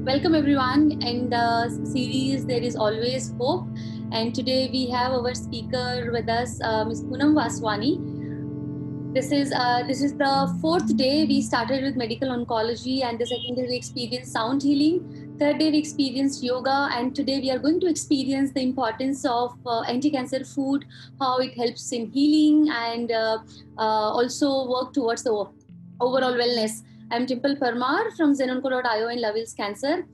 Welcome everyone in the series There is Always Hope, and today we have our speaker with us, Ms. Poonam Vaswani. This is the fourth day we started with medical oncology, and the second day we experienced sound healing. Third day we experienced yoga, and today we are going to experience the importance of anti-cancer food, how it helps in healing, and also work towards the overall wellness. I'm Dimple Parmar from Zenonco.io in Lovell's Cancer.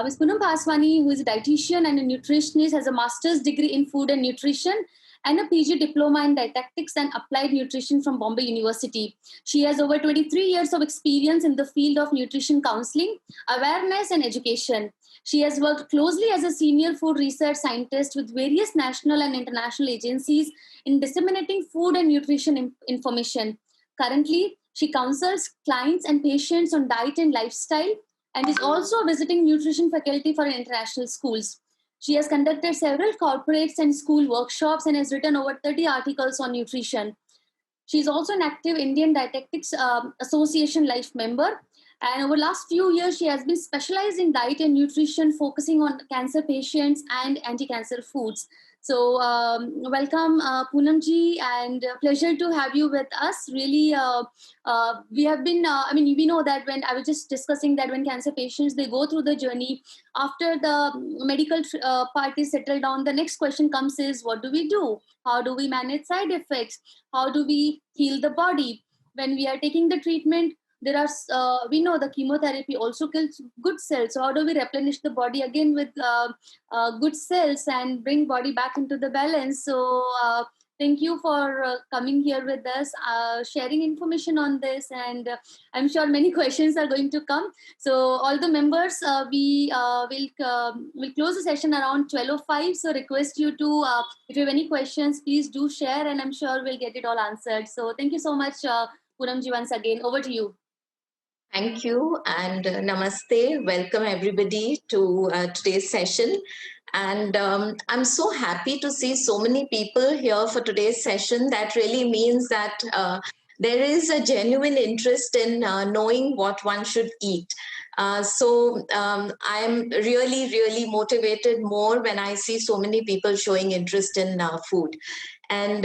Ms. Poonam Vaswani, who is a dietitian and a nutritionist, has a master's degree in food and nutrition and a PG diploma in dietetics and applied nutrition from Bombay University. She has over 23 years of experience in the field of nutrition counseling, awareness, and education. She has worked closely as a senior food research scientist with various national and international agencies in disseminating food and nutrition information. Currently, she counsels clients and patients on diet and lifestyle and is also a visiting nutrition faculty for international schools. She has conducted several corporates and school workshops and has written over 30 articles on nutrition. She is also an active Indian Dietetics Association Life member. And over the last few years, she has been specialized in diet and nutrition, focusing on cancer patients and anti-cancer foods. So welcome, Poonam ji, and pleasure to have you with us. Really, we have been, we know that when I was just discussing that when cancer patients, they go through the journey, after the medical part is settled down, the next question comes is, what do we do? How do we manage side effects? How do we heal the body? When we are taking the treatment, there are we know the chemotherapy also kills good cells. So how do we replenish the body again with good cells and bring body back into the balance? So thank you for coming here with us, sharing information on this, and I'm sure many questions are going to come. So all the members, we will close the session around 12:05. So request you to, if you have any questions, please do share, and I'm sure we'll get it all answered. So thank you so much, Poonam ji, once again. Over to you. Thank you and namaste. Welcome everybody to today's session. And I'm so happy to see so many people here for today's session. That really means that there is a genuine interest in knowing what one should eat. So I'm really, really motivated more when I see so many people showing interest in food. And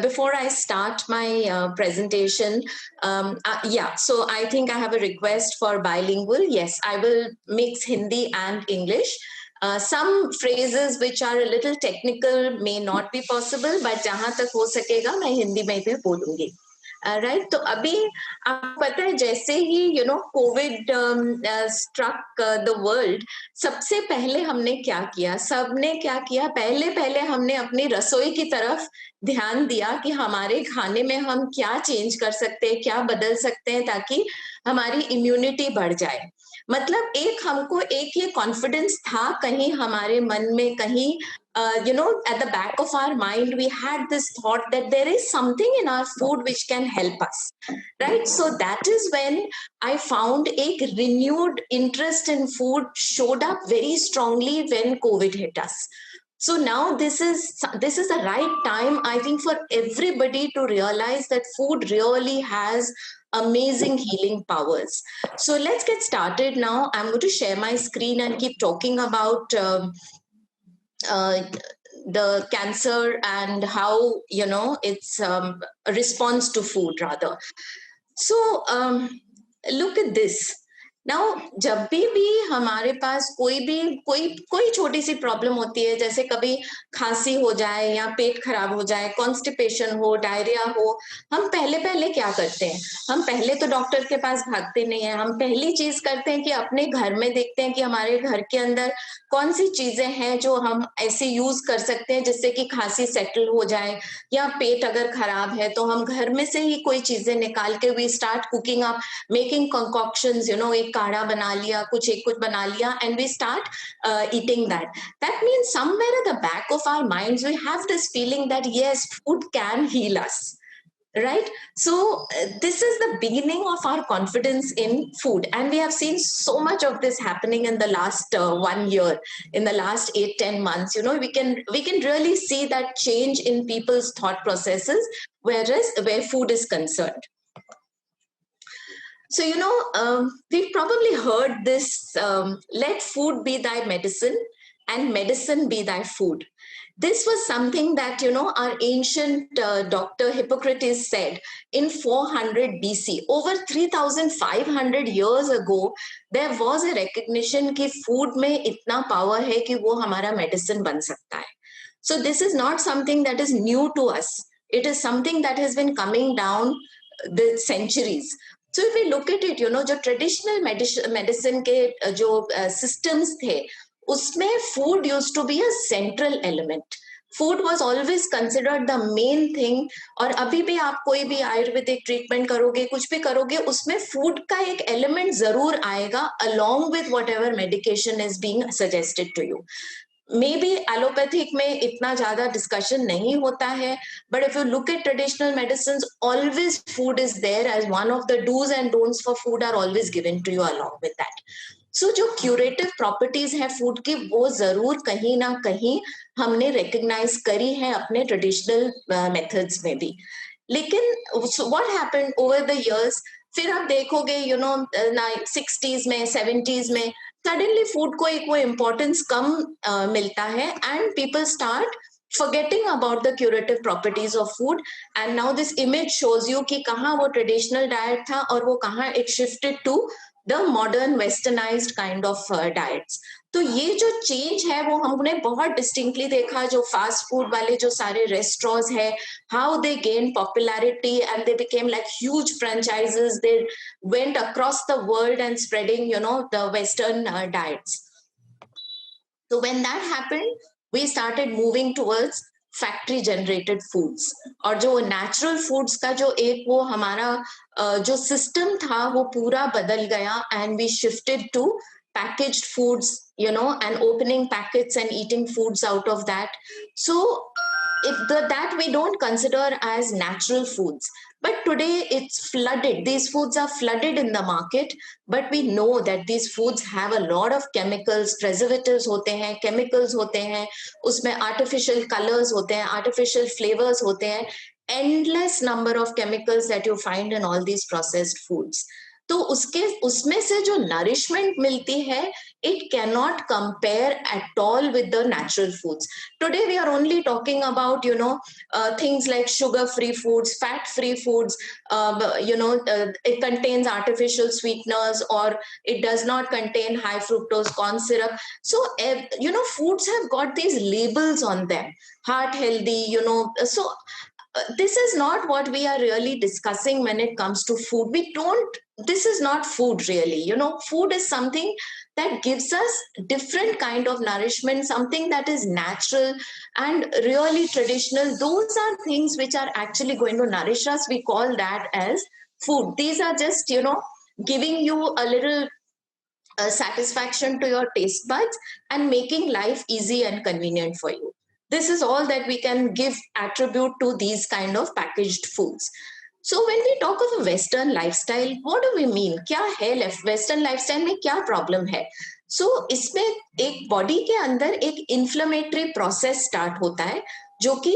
before I start my presentation, so I think I have a request for bilingual. Yes, I will mix Hindi and English. Some phrases which are a little technical may not be possible, but जहाँ तक हो सकेगा मैं हिंदी में भी बोलूँगी. Right, तो अभी आपको पता है जैसे ही कोविड स्ट्रक द वर्ल्ड, सबसे पहले हमने क्या किया, सबने क्या किया, पहले हमने अपनी रसोई की तरफ ध्यान दिया कि हमारे खाने में हम क्या चेंज कर सकते हैं, क्या बदल सकते हैं ताकि हमारी इम्यूनिटी बढ़ जाए. मतलब हमको एक ये कॉन्फिडेंस था कहीं हमारे मन में, कहीं at the back of our mind we had this thought that there is something in our food which can help us, right? So that is when I found a renewed interest in food showed up very strongly when COVID hit us. So now this is the right time, I think, for everybody to realize that food really has amazing healing powers. So let's get started now. I'm going to share my screen and keep talking about the cancer and how it's a response to food rather. So look at this. Now जब भी हमारे पास कोई छोटी सी problem होती है, जैसे कभी खांसी हो जाए या पेट खराब हो जाए, कॉन्स्टिपेशन हो, डायरिया हो, हम पहले क्या करते हैं? हम पहले तो डॉक्टर के पास भागते नहीं है. हम पहली चीज करते हैं कि अपने घर में देखते हैं कि हमारे घर के अंदर कौन सी चीजें हैं जो हम ऐसे यूज कर सकते हैं जिससे कि खांसी सेटल हो जाए, या पेट अगर खराब है तो हम घर में से ही कोई चीजें निकाल के we start cooking up, making concoctions, एक काढ़ा बना लिया, कुछ बना लिया, and we start eating that. That means somewhere at the back of our minds we have this feeling that yes, food can heal us, right? So this is the beginning of our confidence in food, and we have seen so much of this happening in the last 1 year, in the last 8-10 months. We can really see that change in people's thought processes where food is concerned. So, we've probably heard this, let food be thy medicine and medicine be thy food. This was something that, our ancient doctor Hippocrates said in 400 BC. Over 3,500 years ago, there was a recognition कि food में इतना power है कि वो हमारा medicine बन सकता है. So this is not something that is new to us. It is something that has been coming down the centuries. So if we look at it, जो traditional medicine के जो systems थे, उसमें food used to be a central element. Food was always considered the main thing. और अभी भी आप कोई भी आयुर्वेदिक ट्रीटमेंट करोगे, कुछ भी करोगे, उसमें food का एक element जरूर आएगा along with whatever medication is being suggested to you. May be allopathic में इतना ज्यादा डिस्कशन नहीं होता है, but if you look at traditional medicine, always food is there as one of the dos and don'ts for food are always given to you along with that. So जो curative properties है food की, वो जरूर कहीं ना कहीं हमने recognise करी है अपने ट्रेडिशनल मेथड्स में भी. लेकिन what happened over the years, फिर आप देखोगे 60s में 70s में सडनली फूड को एक वो इम्पोर्टेंस कम मिलता है and people start forgetting about the curative properties of food, and now this image shows you कि कहाँ वो traditional diet था और वो कहाँ एक shifted to the modern westernized kind of diets. तो ये जो चेंज है वो हमने बहुत डिस्टिंक्टली देखा. जो फास्ट फूड वाले जो सारे रेस्टोरेंट्स है, how they gained popularity and they became like huge franchises. They went across the world and spreading, the Western diets. So when that happened, we started moving towards factory generated foods. और जो natural foods का जो एक वो हमारा जो system था वो पूरा बदल गया, and we shifted to packaged foods, and opening packets and eating foods out of that. So that we don't consider as natural foods, but today it's flooded. These foods are flooded in the market, but we know that these foods have a lot of chemicals, preservatives होते हैं, chemicals होते हैं, उसमें artificial colors होते हैं, artificial flavors होते हैं, endless number of chemicals that you find in all these processed foods. तो उसमें से जो नरिशमेंट मिलती है, it cannot compare at all with the natural foods. Today we are only talking about things like sugar free foods, fat free foods, it contains artificial sweeteners, or it does not contain high fructose corn syrup. So foods have got these labels on them, heart healthy, so this is not what we are really discussing when it comes to food. This is not food really. Food is something that gives us different kind of nourishment, something that is natural and really traditional. Those are things which are actually going to nourish us. We call that as food. These are just, giving you a little satisfaction to your taste buds and making life easy and convenient for you. This is all that we can give attribute to these kind of packaged foods. So when we talk of a Western lifestyle, what do we mean? क्या है Western lifestyle में क्या problem है? So इसमें एक body के अंदर एक inflammatory process start होता है, जो कि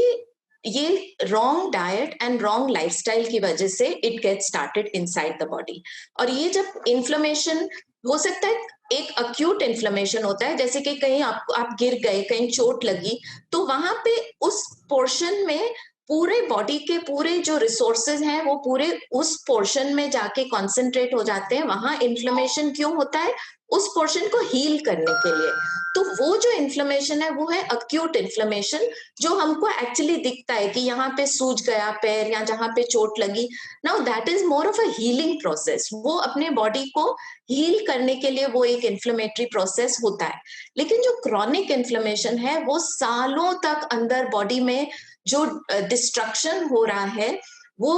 ये wrong diet and wrong lifestyle की वजह से it gets started inside the body. और ये जब inflammation हो सकता है, एक अक्यूट इन्फ्लेमेशन होता है, जैसे कि कहीं आप गिर गए, कहीं चोट लगी, तो वहां पे उस पोर्शन में पूरे बॉडी के पूरे जो रिसोर्सेज हैं वो पूरे उस पोर्शन में जाके कॉन्सेंट्रेट हो जाते हैं. वहां इन्फ्लेमेशन क्यों होता है? उस पोर्शन को हील करने के लिए. तो वो जो इन्फ्लेमेशन है वो है अक्यूट इन्फ्लेमेशन, जो हमको एक्चुअली दिखता है कि यहाँ पे सूज गया पैर या जहाँ पे चोट लगी. Now that is more of a healing process. वो अपने बॉडी को हील करने के लिए वो एक इन्फ्लेमेटरी प्रोसेस होता है. लेकिन जो क्रॉनिक इन्फ्लेमेशन है वो सालों तक अंदर बॉडी में जो डिस्ट्रक्शन हो रहा है वो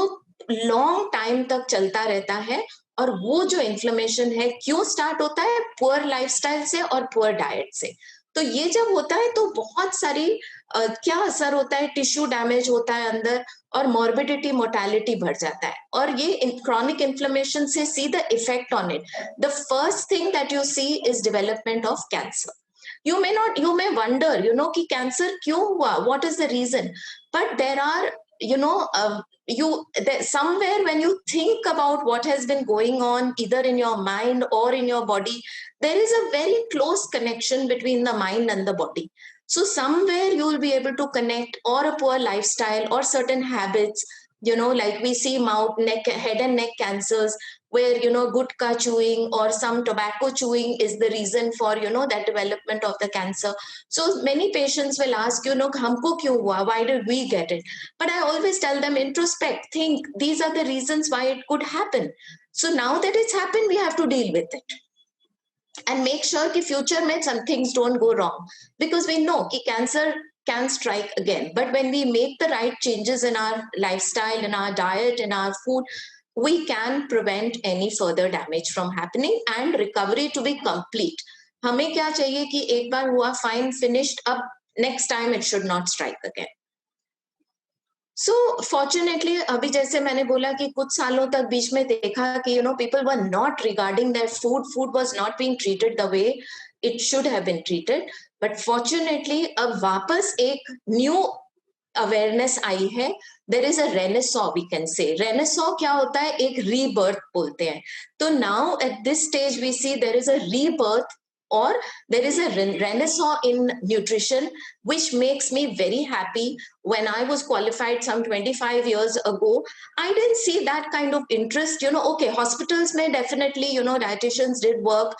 लॉन्ग टाइम तक चलता रहता है. और वो जो इन्फ्लेमेशन है क्यों स्टार्ट होता है? पुअर लाइफस्टाइल से और पुअर डाइट से. तो ये जब होता है तो बहुत सारी क्या असर होता है? टिश्यू डैमेज होता है अंदर, और मॉर्बिडिटी मोर्टेलिटी बढ़ जाता है. और ये क्रॉनिक इन्फ्लेमेशन से see the effect on it. The first thing that you see is development of cancer. You may wonder, कि कैंसर क्यों हुआ, what is the reason? But there are somewhere when you think about what has been going on either in your mind or in your body, there is a very close connection between the mind and the body. So somewhere you will be able to connect, or a poor lifestyle or certain habits, like we see mouth, neck, head and neck cancers, where gutka chewing or some tobacco chewing is the reason for that development of the cancer. So many patients will ask, humko kyun hua, why did we get it? But I always tell them, introspect, think, these are the reasons why it could happen. So now that it's happened, we have to deal with it and make sure that future mein some things don't go wrong, because we know that cancer can strike again. But when we make the right changes in our lifestyle, in our diet, in our food, we can prevent any further damage from happening and recovery to be complete. हमें क्या चाहिए कि एक बार हुआ, fine, finished, अब next time it should not strike again. So fortunately अभी जैसे मैंने बोला कि कुछ सालों तक बीच में देखा कि people were not regarding that food was not being treated the way it should have been treated, but fortunately अब वापस एक न्यू अवेयरनेस आई है. There is a renaissance, we can say. Renaissance क्या होता है? एक रीबर्थ बोलते हैं. तो now at this stage we see there is a rebirth, or there is a renaissance in nutrition, which makes me very happy. When I was qualified some 25 years ago, I didn't see that kind of interest. Okay, hospitals may definitely, dietitians did work,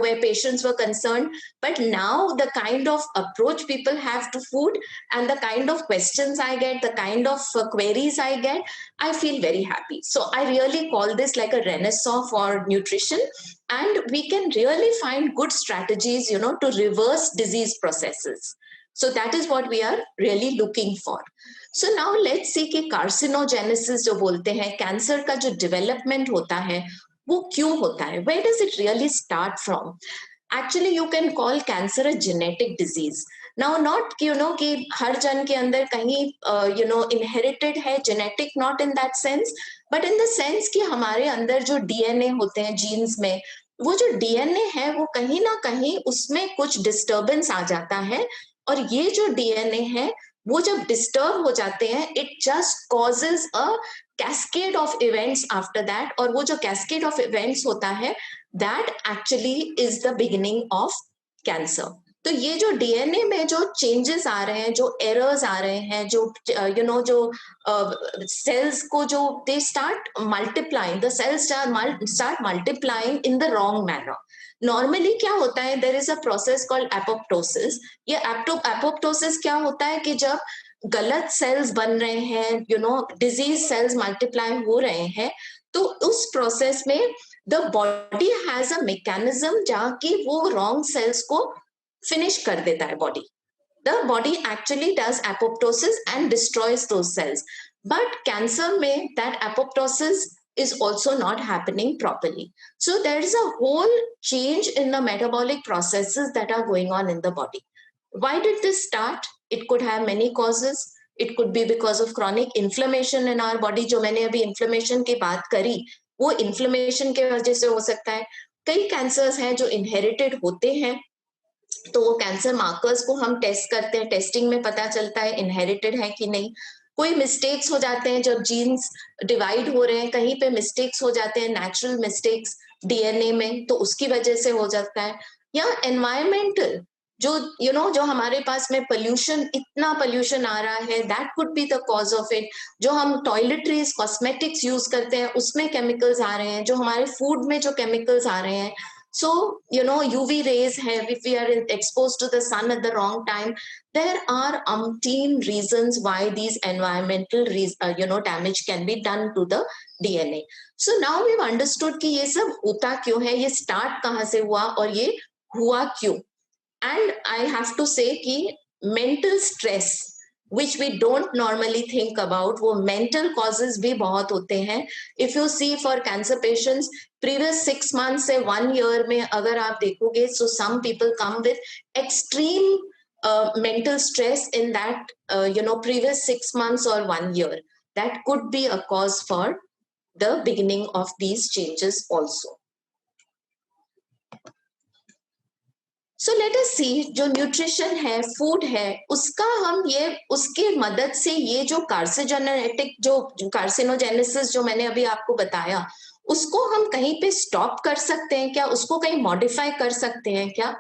where patients were concerned. But now the kind of approach people have to food and the kind of questions I get, the kind of queries I get, I feel very happy. So I really call this like a renaissance for nutrition. And we can really find good strategies, to reverse disease processes. So that is what we are really looking for. So now let's see कि carcinogenesis जो बोलते हैं, cancer का जो development होता है वो क्यों होता है? Where does it really start from? Actually you can call cancer a genetic disease. Now not कि हर जन के अंदर कहीं inherited है, genetic not in that sense, but in the sense कि हमारे अंदर जो DNA होते हैं जीन्स में, वो जो DNA है वो कहीं ना कहीं उसमें कुछ डिस्टर्बेंस आ जाता है. और ये जो DNA है वो जब डिस्टर्ब हो जाते हैं, it just causes a cascade of events after that. और वो जो कैस्केड ऑफ इवेंट्स होता है, that actually is the beginning of cancer. तो ये जो डीएनए में जो चेंजेस आ रहे हैं, जो एरर्स आ रहे हैं, जो जो सेल्स को जो they start multiplying, the cells start multiplying in the wrong manner. Normally क्या होता है, there is a process called apoptosis. ये एपोप्टोसिस क्या होता है कि जब गलत सेल्स बन रहे हैं, डिजीज सेल्स मल्टीप्लाई हो रहे हैं, तो उस प्रोसेस में the body has a mechanism जहाँ की वो रॉन्ग सेल्स को फिनिश कर देता है body. The body actually does apoptosis and destroys those cells. But cancer में that apoptosis is also not happening properly. So there is a whole change in the metabolic processes that are going on in the body. Why did this start? It could have many causes. It could be because of chronic inflammation in our body. जो मैंने अभी inflammation की बात करी, वो inflammation के वजह से हो सकता है. कई cancers हैं जो inherited होते हैं, तो वो कैंसर मार्कर्स को हम टेस्ट करते हैं, टेस्टिंग में पता चलता है इनहेरिटेड है कि नहीं. कोई मिस्टेक्स हो जाते हैं जब जीन्स डिवाइड हो रहे हैं, कहीं पे मिस्टेक्स हो जाते हैं, नेचुरल मिस्टेक्स डीएनए में, तो उसकी वजह से हो जाता है. या एनवायरमेंटल जो जो हमारे पास में पोल्यूशन, इतना पोल्यूशन आ रहा है, that could be the cause of it. जो हम टॉयलेटरीज, कॉस्मेटिक्स यूज करते हैं उसमें केमिकल्स आ रहे हैं, जो हमारे फूड में जो केमिकल्स आ रहे हैं. So, UV rays have, if we are exposed to the sun at the wrong time, there are umpteen reasons why these environmental damage can be done to the DNA. So now we've understood कि ये सब होता क्यों है, ये start कहाँ से हुआ और ये हुआ क्यों. And I have to say कि mental stress, which we don't normally think about, वो mental causes भी बहुत होते हैं. If you see for cancer patients, previous 6 months से 1 year में अगर आप देखोगे, so some people come with extreme mental stress in that previous 6 months or 1 year. That could be a cause for the beginning of these changes also. So let us see जो nutrition है, food है, उसका हम ये उसके मदद से ये जो कार्सिनोजेनेटिक जो कार्सिनोजेनेसिस जो मैंने अभी आपको बताया, उसको हम कहीं पे स्टॉप कर सकते हैं क्या? उसको कहीं मॉडिफाई कर सकते हैं क्या?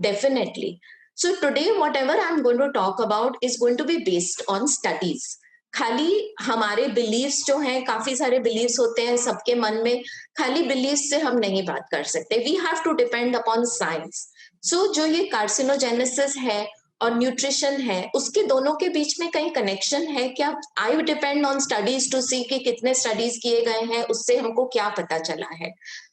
Definitely. So today whatever I am going to talk about is going to be based on studies. खाली हमारे बिलीव्स जो हैं, काफी सारे बिलीव्स होते हैं सबके मन में, खाली बिलीव्स से हम नहीं बात कर सकते. We have to depend upon science. So जो ये कार्सिनोजेनेसिस है और न्यूट्रिशन है, उसके दोनों के बीच में कहीं कनेक्शन है क्या? I depend on studies to see कि कितने स्टडीज किए गए हैं, उससे हमको क्या पता चला है.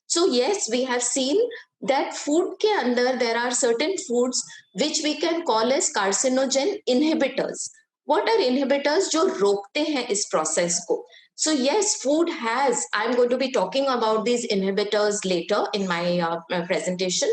So yes, we have seen that food के अंदर there are certain foods which we can call as carcinogen inhibitors. What are inhibitors? जो रोकते हैं इस प्रोसेस को. So yes, food has, I'm going to be talking about these inhibitors later in my presentation.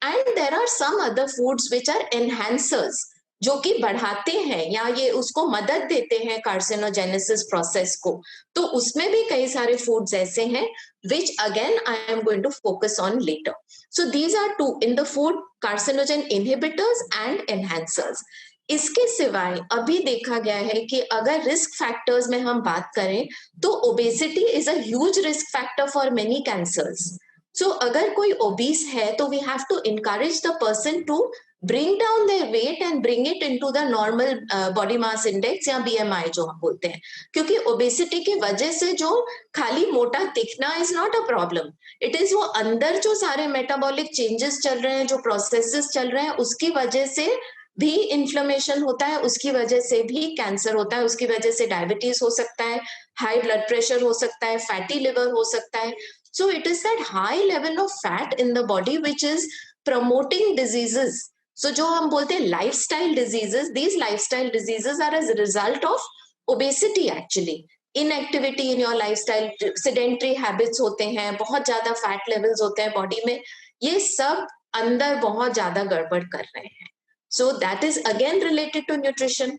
And there are some other foods which are enhancers, जो कि बढ़ाते हैं या ये उसको मदद देते हैं कार्सिनोजेनेसिस प्रोसेस को. तो उसमें भी कई सारे फूड्स ऐसे हैं which again I am going to focus on later. So these are two in the food: carcinogen inhibitors and enhancers. इसके सिवाय अभी देखा गया है कि अगर रिस्क फैक्टर्स में हम बात करें तो obesity is a huge risk factor for many cancers. So अगर कोई ओबीस है तो we have to encourage the person to bring down their weight and bring it into the normal body mass index या BMI जो हम बोलते हैं. क्योंकि ओबेसिटी की वजह से जो खाली मोटा दिखना is not a problem. It is वो अंदर जो सारे मेटाबॉलिक चेंजेस चल रहे हैं, जो प्रोसेसेस चल रहे हैं, उसकी वजह से भी इन्फ्लेमेशन होता है, उसकी वजह से भी कैंसर होता है, उसकी वजह से डायबिटीज हो सकता है, हाई ब्लड प्रेशर हो सकता है, फैटी लिवर हो सकता है. So it is that high level of fat in the body which is promoting diseases. So जो हम बोलते हैं lifestyle diseases, these lifestyle diseases are as result of obesity actually. Inactivity in your lifestyle, sedentary habits होते हैं, बहुत ज्यादा fat levels होते हैं बॉडी में, ये सब अंदर बहुत ज्यादा गड़बड़ कर रहे हैं. So that is again related to nutrition,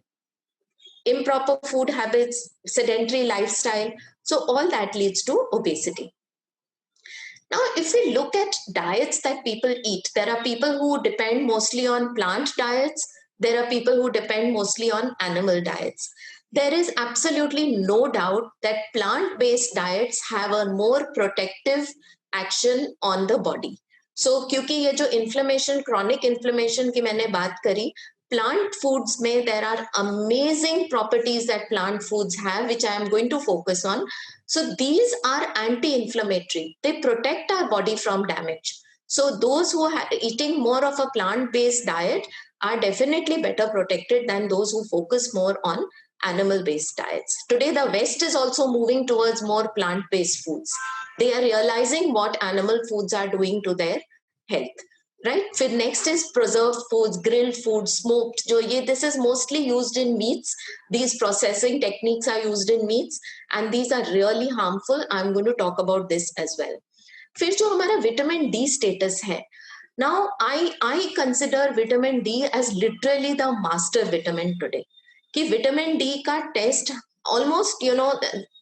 improper food habits, sedentary lifestyle. So all that leads to obesity. Now, if we look at diets that people eat, there are people who depend mostly on plant diets. There are people who depend mostly on animal diets. There is absolutely no doubt that plant-based diets have a more protective action on the body. सो क्योंकि ये जो inflammation, chronic inflammation की मैंने बात करी, plant foods में there are amazing properties that plant foods have which I am going to focus on. So these are anti inflammatory, they protect our body from damage. So those who are eating more of a plant-based diet are definitely better protected than those who focus more on animal-based diets. Today, the West is also moving towards more plant-based foods. They are realizing what animal foods are doing to their health. Right? Then next is preserved foods, grilled foods, smoked. This is mostly used in meats. These processing techniques are used in meats, and these are really harmful. I'm going to talk about this as well. फिर जो हमारा vitamin D status है, now I consider vitamin D as literally the master vitamin today. कि vitamin D का test almost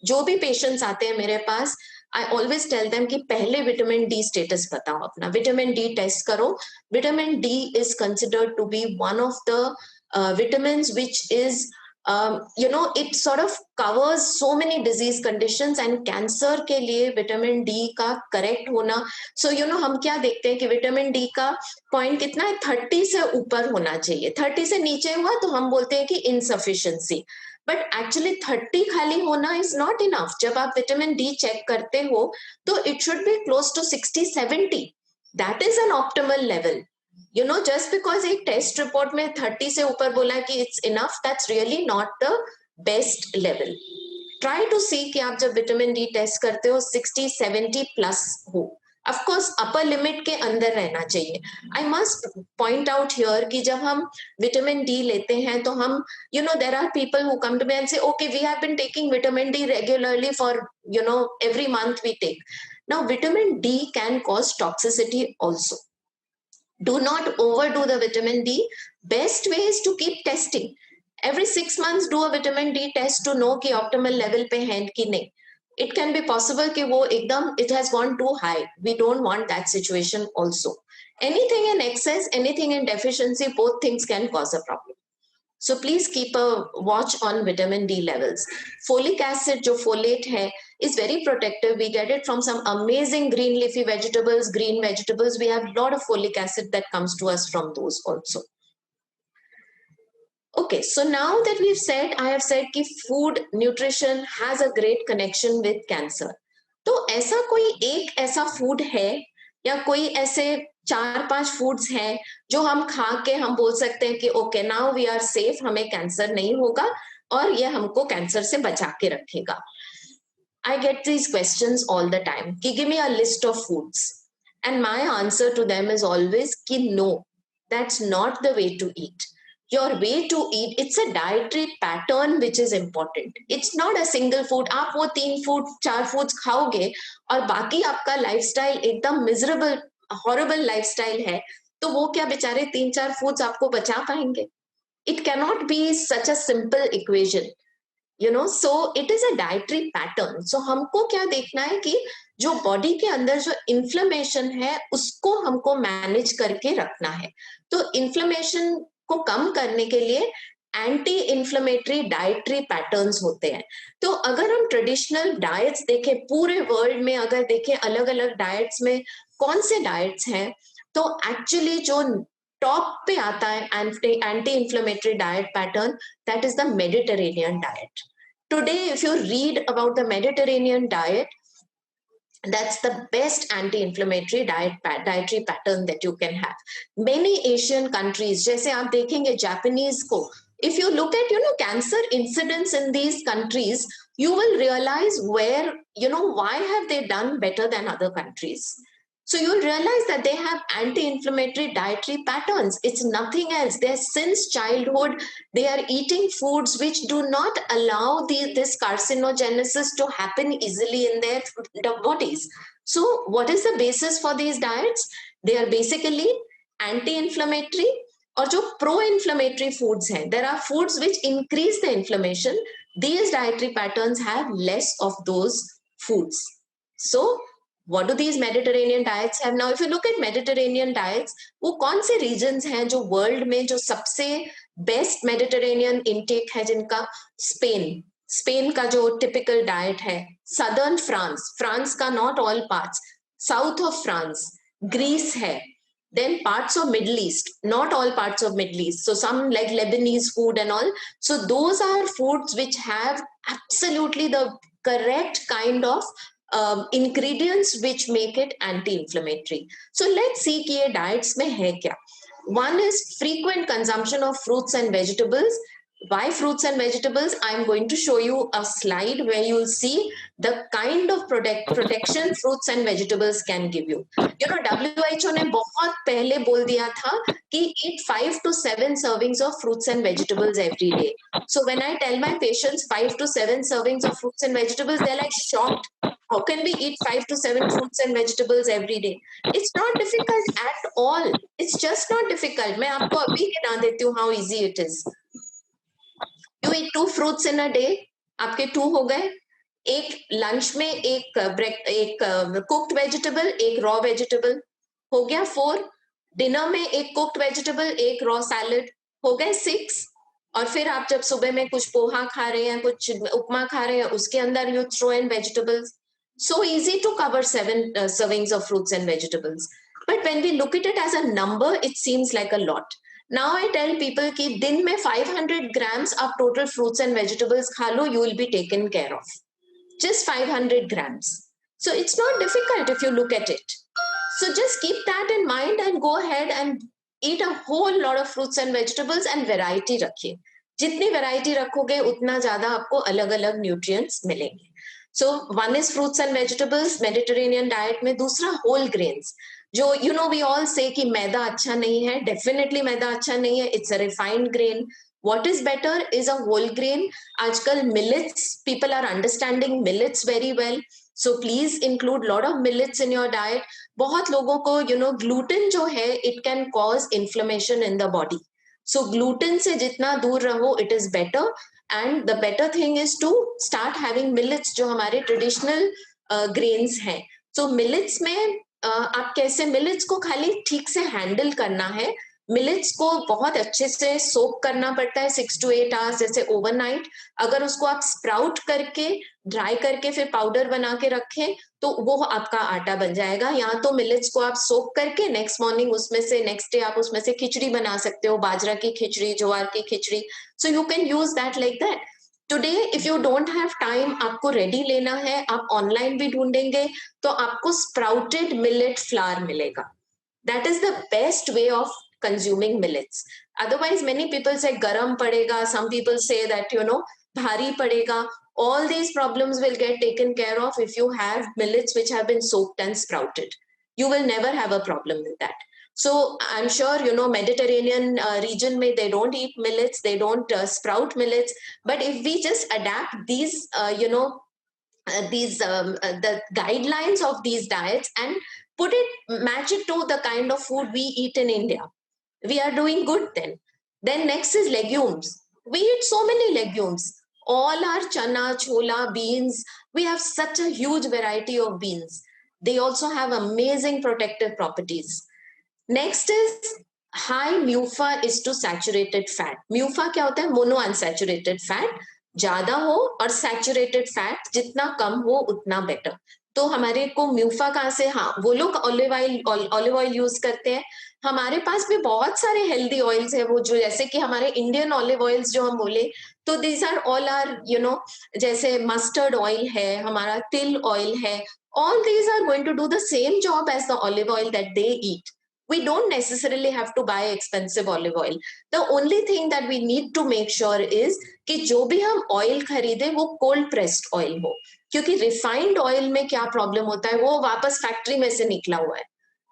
जो भी patients आते हैं मेरे पास, आई ऑलवेज टेल देम कि पहले विटामिन डी स्टेटस बताओ अपना, विटामिन डी टेस्ट करो. Vitamin D is considered to be one of the vitamins which is it sort of covers so many disease conditions, and cancer के लिए vitamin D का correct होना. सो हम क्या देखते हैं कि विटामिन डी का पॉइंट कितना है, 30 से ऊपर होना चाहिए. 30 से नीचे हुआ तो हम बोलते हैं कि इनसफिशिएंसी. बट एक्चुअली 30 खाली होना इज नॉट इनफ. जब आप विटामिन डी चेक करते हो तो it should be close to 60-70. That is an optimal level. just because एक टेस्ट रिपोर्ट में 30 से ऊपर बोला कि it's enough, that's really not the best level. Try to see कि आप जब विटामिन डी टेस्ट करते हो 60-70 प्लस हो. ऑफ कोर्स अपर लिमिट के अंदर रहना चाहिए. I must point out here कि जब हम विटामिन डी लेते हैं तो हम there are people who come to me and say okay we have been taking vitamin D regularly for every month we take. Now vitamin D can cause toxicity also. Do not overdo the vitamin D. Best way is to keep testing. Every 6 months do a vitamin D test to know कि optimal level पे है कि नहीं. It can be possible कि वो एकदम it has gone too high. We don't want that situation also. Anything in excess, anything in deficiency, both things can cause a problem. So please keep a watch on vitamin D levels. Folic acid, जो folate है, is very protective. We get it from some amazing green leafy vegetables, green vegetables. We have a lot of folic acid that comes to us from those also. Okay, so now that we've said, I have said कि food nutrition has a great connection with cancer. तो ऐसा कोई एक ऐसा food है या कोई ऐसे 4-5 फूड्स हैं जो हम खा के हम बोल सकते हैं कि okay now we are safe, हमें कैंसर नहीं होगा और ये हमको कैंसर से बचा के रखेगा. I get these questions all the time कि give me a list of foods, and my answer to them is always कि no, that's not the way to eat. Your way to eat, it's a dietary pattern which is important. It's not a single food. आप वो 3 food 4 foods खाओगे और बाकी आपका lifestyle एकदम miserable horrible lifestyle है, तो वो क्या बेचारे 3-4 फूड्स आपको बचा पाएंगे? It cannot be such a simple equation, you know. So it is a dietary pattern. So हमको क्या देखना है कि जो बॉडी के अंदर जो इन्फ्लेमेशन है उसको हमको मैनेज करके रखना है. तो इन्फ्लेमेशन को कम करने के लिए एंटी इन्फ्लेमेटरी डाइटरी पैटर्न्स होते हैं. तो अगर हम ट्रेडिशनल डाइट्स देखें पूरे वर्ल्ड में, अगर देखें अलग अलग डाइट्स में कौन से डाइट्स हैं, तो एक्चुअली जो टॉप पे आता है anti inflammatory diet pattern, that is the Mediterranean diet. Today if you read about the Mediterranean diet, that's the best anti-inflammatory dietary pattern that you can have. Many Asian countries, जैसे आप देखेंगे Japanese को, if you look at cancer incidence in these countries, you will realize where why have they done better than other countries. So you'll realize that they have anti-inflammatory dietary patterns. It's nothing else. They're since childhood, they are eating foods which do not allow this carcinogenesis to happen easily in their bodies. So what is the basis for these diets? They are basically anti-inflammatory or जो pro-inflammatory foods हैं. There are foods which increase the inflammation. These dietary patterns have less of those foods. So what do these Mediterranean diets have? Now, if you look at Mediterranean diets, वो कौन से regions हैं जो world में जो सबसे best Mediterranean intake है जिनका? Spain का जो typical diet है, Southern France का not all parts, South of France, Greece है, then parts of Middle East, not all parts of Middle East, so some like Lebanese food and all. So those are foods which have absolutely the correct kind of ingredients which make it anti-inflammatory. So let's see कि ये diets में है क्या. One is frequent consumption of fruits and vegetables. Why fruits and vegetables? I'm going to show you a slide where you'll see the kind of protection fruits and vegetables can give you. WHO ने बहुत पहले बोल दिया था कि eat 5 to 7 servings of fruits and vegetables every day. So when I tell my patients 5 to 7 servings of fruits and vegetables, they're like shocked. How can we eat 5 to 7 fruits and vegetables every day? It's not difficult at all. It's just not difficult. मैं आपको अभी गिना देती हूँ how easy it is. You eat 2 fruits in a day, आपके 2 हो गए. एक लंच में एक कुक्ड वेजिटेबल, एक रॉ वेजिटेबल, हो गया 4. डिनर में एक कुक्ड वेजिटेबल, एक रॉ सैलड, हो गए 6. और फिर आप जब सुबह में कुछ पोहा खा रहे हैं, कुछ उपमा खा रहे हैं, उसके अंदर you throw in vegetables. So easy to cover 7 servings of fruits and vegetables. But when we look at it as a number, it seems like a lot. Now I tell people कि दिन में 500 grams आप total fruits and vegetables खा लो, you will be taken care of. Just 500 grams. So it's not difficult if you look at it. So just keep that in mind and go ahead and eat a whole lot of fruits and vegetables and variety रखिए. जितनी variety रखोगे उतना ज़्यादा आपको अलग-अलग nutrients मिलेंगे. So one is fruits and vegetables, Mediterranean diet में. दूसरा whole grains. जो we all say कि मैदा अच्छा नहीं है. Definitely मैदा अच्छा नहीं है. It's a refined grain. What is better is a whole grain. आजकल millets, people are understanding millets very well. So please include lot of millets in your diet. बहुत लोगों को gluten जो है, it can cause inflammation in the body. So gluten से जितना दूर रहो, it is better. And the better thing is to start having millets जो हमारे traditional grains हैं. So millets में आप कैसे मिलेट्स को खाली ठीक से हैंडल करना है। मिलेट्स को बहुत अच्छे से सोक करना पड़ता है 6 to 8 hours, जैसे ओवरनाइट। अगर उसको आप स्प्राउट करके ड्राई करके फिर पाउडर बना के रखें तो वो आपका आटा बन जाएगा। या तो मिलेट्स को आप सोक करके नेक्स्ट मॉर्निंग उसमें से नेक्स्ट डे आप उसमें से खिचड़ी बना सकते हो, बाजरा की खिचड़ी, ज्वार की khichdi. So you can use that like that. Today if you don't have time, आपको रेडी लेना है, आप ऑनलाइन भी ढूंढेंगे तो आपको स्प्राउटेड मिलेट फ्लावर मिलेगा। That is the best way of consuming millets. Otherwise, many people say garam padega, some people say that, bhari padega. All these problems will get taken care of if you have millets which have been soaked and sprouted. You will never have a problem with that. So I'm sure, Mediterranean region, they don't eat millets, they don't sprout millets. But if we just adapt these, the guidelines of these diets and match it to the kind of food we eat in India, we are doing good then. Then next is legumes. We eat so many legumes. All our chana, chola, beans. We have such a huge variety of beans. They also have amazing protective properties. Next is high MUFA is to saturated fat. MUFA क्या होता है? Mono unsaturated fat. ज्यादा हो और saturated fat जितना कम हो उतना better. तो हमारे को म्यूफा कहाँ से? हाँ, वो लोग ऑलिव ऑयल यूज करते हैं। हमारे पास भी बहुत सारे हेल्दी ऑयल्स है, वो जो जैसे कि हमारे इंडियन ऑलिव ऑयल्स जो हम बोले तो दीज आर ऑल आर जैसे मस्टर्ड ऑयल है, हमारा तिल ऑयल है, all these are going to do the same job as the olive oil that they eat. We don't necessarily have to buy expensive olive oil. The only thing that we need to make sure is कि जो भी हम oil खरीदे वो cold pressed oil हो, क्योंकि refined oil में क्या प्रॉब्लम होता है, वो वापस फैक्ट्री में से निकला हुआ है।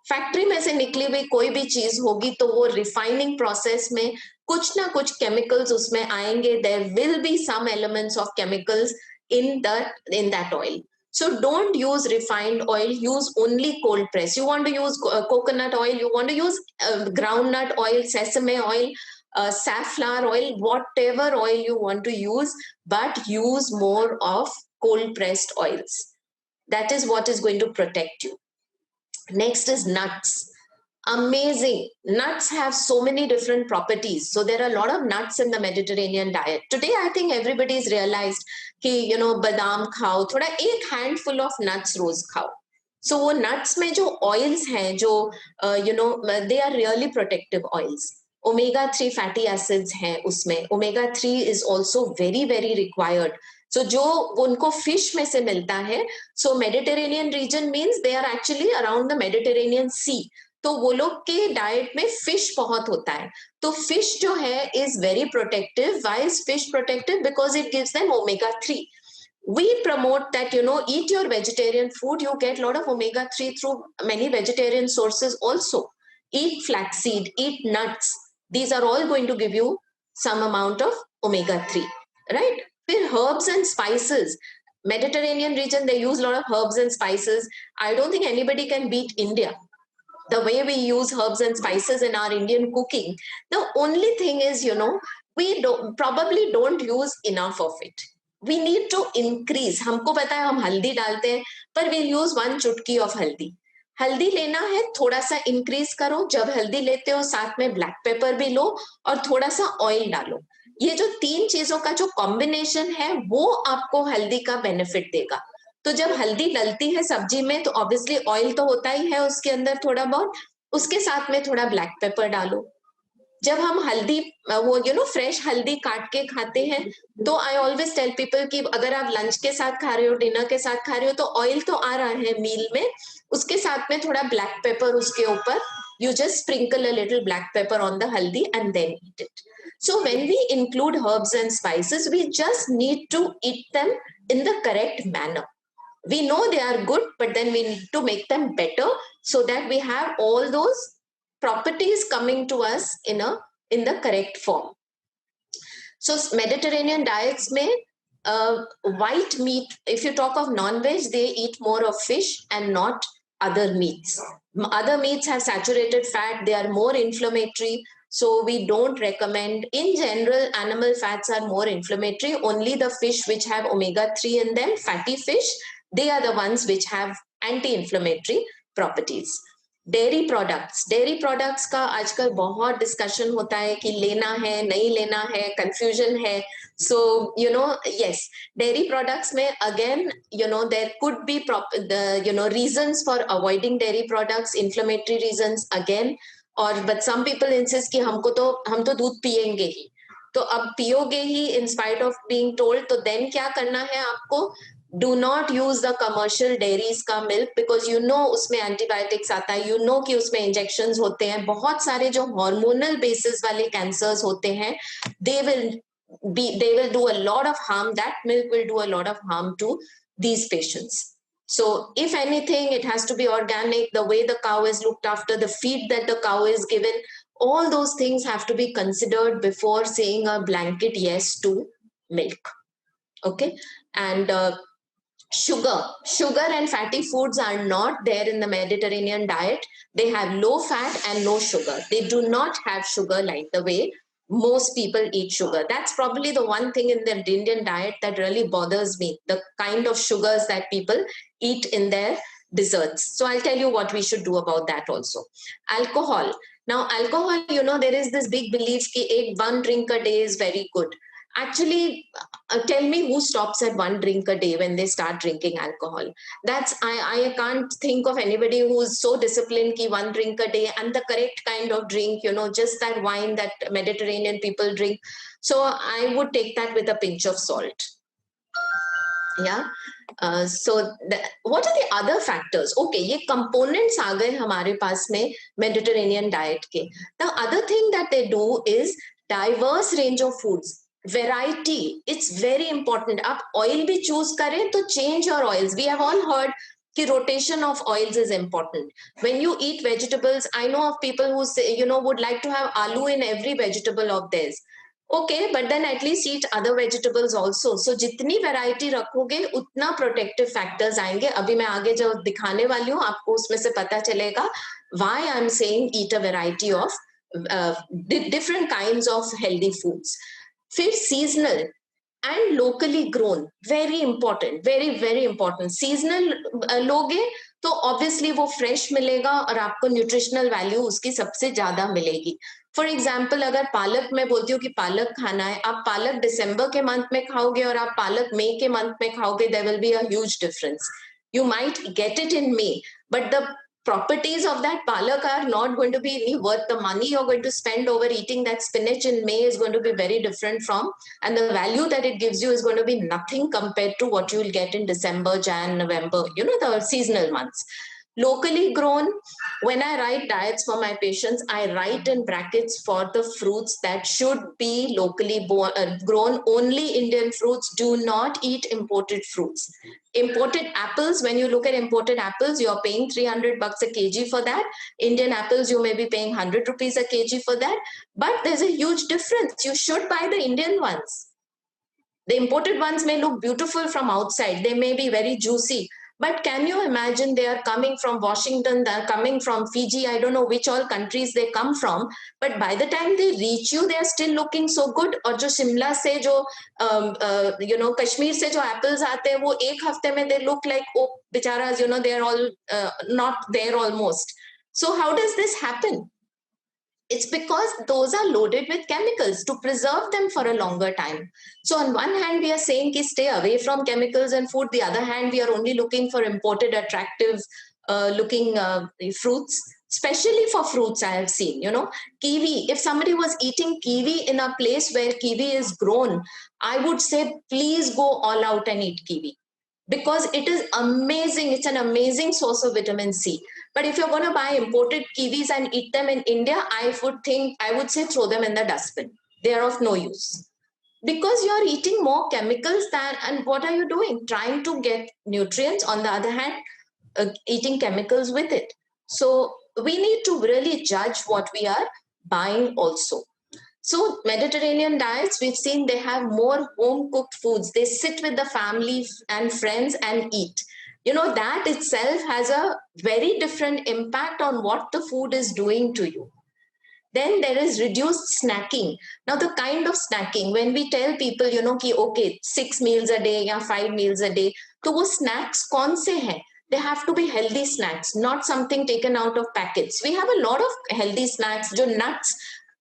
फैक्ट्री में से निकली हुई कोई भी चीज होगी तो वो रिफाइनिंग प्रोसेस में कुछ ना कुछ केमिकल्स उसमें आएंगे। There will be some elements of chemicals in that oil. So don't use refined oil, use only cold press. You want to use coconut oil, you want to use groundnut oil, sesame oil, safflower oil, whatever oil you want to use, but use more of cold pressed oils. That is what is going to protect you. Next is nuts. Amazing. Nuts have so many different properties. So there are a lot of nuts in the Mediterranean diet. Today, I think everybody's realized कि बादाम खाओ, थोड़ा एक handful of nuts रोज खाओ। सो वो nuts में जो oils हैं जो they are really protective oils. Omega 3 fatty acids हैं उसमें। Omega 3 is also very very required. So जो उनको फिश में से मिलता है, so Mediterranean region means they are actually around the Mediterranean sea, तो वो लोग के डाइट में फिश बहुत होता है। तो फिश जो है is very protective. Why is fish protective? Because it gives them omega 3. We promote that eat your vegetarian food, you get a lot of omega 3 through many vegetarian sources also. Eat flaxseed, eat nuts, these are all going to give you some amount of omega 3, right? Then herbs and spices. Mediterranean region, they use a lot of herbs and spices. I don't think anybody can beat India, the way we use herbs and spices in our Indian cooking. The only thing is, we probably don't use enough of it. We need to increase. हमको पता है हम हल्दी डालते हैं, पर we use 1 चुटकी of हल्दी। हल्दी लेना है, थोड़ा सा इंक्रीज करो। जब हल्दी लेते हो साथ में ब्लैक पेपर भी लो और थोड़ा सा ऑयल डालो। ये जो 3 चीजों का जो कॉम्बिनेशन है वो आपको हल्दी का बेनिफिट देगा। तो जब हल्दी डलती है सब्जी में तो ऑब्वियसली ऑयल तो होता ही है उसके अंदर थोड़ा बहुत, उसके साथ में थोड़ा ब्लैक पेपर डालो। जब हम हल्दी वो फ्रेश हल्दी काट के खाते हैं तो आई ऑलवेज टेल पीपल कि अगर आप लंच के साथ खा रहे हो, डिनर के साथ खा रहे हो, तो ऑयल तो आ रहा है मील में, उसके साथ में थोड़ा ब्लैक पेपर उसके ऊपर, you just sprinkle a little black pepper on the haldi and then eat it. So when we include herbs and spices, we just need to eat them in the correct manner. We know they are good, but then we need to make them better so that we have all those properties coming to us in the correct form. So Mediterranean diets may white meat, if you talk of non-veg, they eat more of fish and not other meats. Other meats have saturated fat, they are more inflammatory, so we don't recommend. In general, animal fats are more inflammatory. Only the fish which have omega 3 in them, fatty fish, they are the ones which have anti-inflammatory. properties. Dairy products का आजकल बहुत discussion होता है कि लेना है नहीं लेना है, confusion है. So yes, dairy products में again there could be reasons for avoiding dairy products, inflammatory reasons again. और but some people insist कि हम तो दूध पिएंगे ही, तो अब पियोगे ही in spite of being told, तो then क्या करना है आपको? Do not use the commercial dairies का milk because उसमें antibiotics आता है, कि उसमें injections होते हैं, बहुत सारे जो hormonal basis वाले cancers होते हैं, they will do a lot of harm. That milk will do a lot of harm to these patients. So if anything, it has to be organic, the way the cow is looked after, the feed that the cow is given, all those things have to be considered before saying a blanket yes to milk. Okay. And sugar and fatty foods are not there in the Mediterranean diet. They have low fat and no sugar. They do not have sugar like the way most people eat sugar. That's probably the one thing in the Indian diet that really bothers me, the kind of sugars that people eat in their desserts. So I'll tell you what we should do about that also. Alcohol. Now, alcohol, there is this big belief that one drink a day is very good. Actually, tell me who stops at one drink a day when they start drinking alcohol. I can't think of anybody who's so disciplined ki one drink a day and the correct kind of drink, just that wine that Mediterranean people drink. So I would take that with a pinch of salt. Yeah. What are the other factors? Okay, ये components आ गए हमारे पास में Mediterranean diet के. The other thing that they do is diverse range of foods. Variety, it's very important. आप oil भी choose करें तो change your oils. We have all heard कि rotation of oils is important. When you eat vegetables, I know of people who say, would like to have aloo in every vegetable of theirs. Okay, but then at least eat other vegetables also. So जितनी variety रखोगे उतना protective factors आएंगे. अभी मैं आगे जो दिखाने वाली हूँ आपको उसमें से पता चलेगा why I'm saying eat a variety of different kinds of healthy foods. फिर seasonal and locally grown, very important, very very important. Seasonal लोगे तो obviously वो fresh मिलेगा और आपको nutritional value उसकी सबसे ज़्यादा मिलेगी. फॉर एग्जाम्पल अगर पालक मैं बोलती हूँ कि पालक खाना है, आप पालक दिसंबर के मंथ में खाओगे और आप पालक मई के मंथ में खाओगे, there will be a huge difference. You might get it in May, but the properties of that palak are not going to be worth the money you're going to spend over eating that spinach in May is going to be very different from, and the value that it gives you is going to be nothing compared to what you will get in December, Jan, November, the seasonal months. Locally grown, when I write diets for my patients, I write in brackets for the fruits that should be locally grown. Only Indian fruits. Do not eat imported fruits. Imported apples, when you look at imported apples, you're paying 300 bucks a kg for that. Indian apples, you may be paying 100 rupees a kg for that. But there's a huge difference. You should buy the Indian ones. The imported ones may look beautiful from outside. They may be very juicy. But can you imagine they are coming from Washington, they're coming from Fiji, I don't know which all countries they come from, but by the time they reach you, they are still looking so good. और जो शिमला से जो कश्मीर से जो apples आते हैं वो एक हफ्ते में they look like, oh बेचारा, they are all not there almost. So how does this happen? It's because those are loaded with chemicals to preserve them for a longer time. So on one hand, we are saying ki stay away from chemicals and food. The other hand, we are only looking for imported, attractive looking fruits, especially for fruits I have seen, kiwi. If somebody was eating kiwi in a place where kiwi is grown, I would say, please go all out and eat kiwi. Because it is amazing. It's an amazing source of vitamin C. But if you're going to buy imported kiwis and eat them in India, I would say throw them in the dustbin. They are of no use. Because you're eating more chemicals and what are you doing? Trying to get nutrients. On the other hand, eating chemicals with it. So we need to really judge what we are buying also. So Mediterranean diets, we've seen they have more home-cooked foods. They sit with the family and friends and eat. That itself has a very different impact on what the food is doing to you. Then there is reduced snacking. Now, the kind of snacking, when we tell people, कि okay, 6 meals a day or 5 meals a day, तो वो snacks कौन से हैं? They have to be healthy snacks, not something taken out of packets. We have a lot of healthy snacks, jo nuts.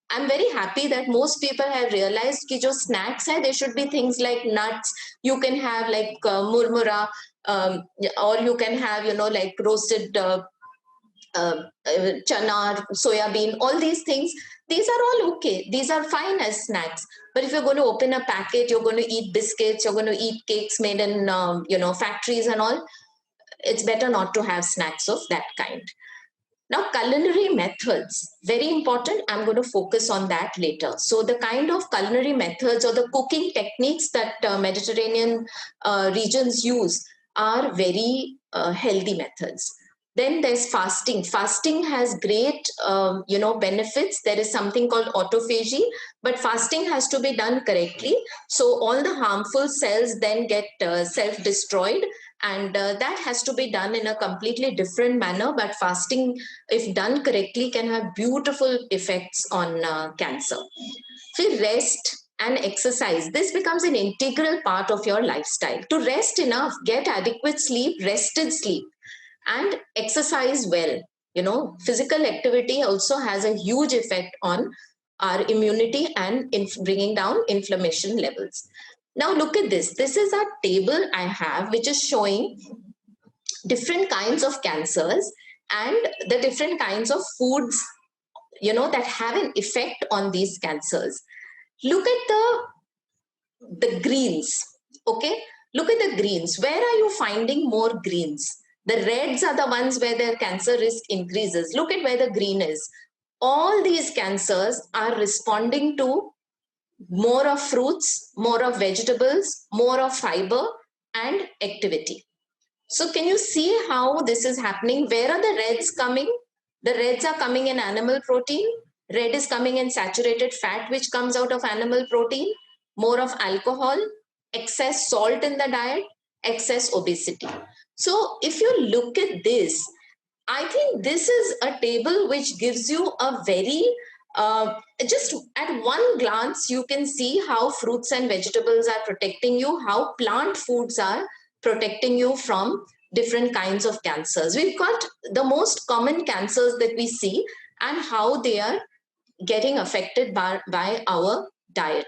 I'm very happy that most people have realized कि जो snacks hai, they should be things like nuts. You can have like murmura, or you can have, like roasted chana, soya bean, all these things. These are all okay. These are fine as snacks. But if you're going to open a packet, you're going to eat biscuits, you're going to eat cakes made in, factories and all, it's better not to have snacks of that kind. Now, culinary methods, very important. I'm going to focus on that later. So the kind of culinary methods or the cooking techniques that Mediterranean regions use are very healthy methods. Then there's fasting. Fasting has great, benefits. There is something called autophagy, but fasting has to be done correctly. So all the harmful cells then get self-destroyed, and that has to be done in a completely different manner. But fasting, if done correctly, can have beautiful effects on cancer. So rest and exercise, this becomes an integral part of your lifestyle. To rest enough, get adequate sleep, rested sleep, and exercise well. Physical activity also has a huge effect on our immunity and in bringing down inflammation levels. Now look at this. This is a table I have which is showing different kinds of cancers and the different kinds of foods that have an effect on these cancers. Look at the greens. Okay, look at the greens. Where are you finding more greens? The reds are the ones where the cancer risk increases. Look at where the green is. All these cancers are responding to more of fruits, more of vegetables, more of fiber and activity. So can you see how this is happening? Where are the reds coming? The reds are coming in animal protein. Red is coming in saturated fat, which comes out of animal protein, more of alcohol, excess salt in the diet, excess obesity. So if you look at this, I think this is a table which gives you a very, just at one glance, you can see how fruits and vegetables are protecting you, how plant foods are protecting you from different kinds of cancers. We've got the most common cancers that we see and how they are getting affected by our diet.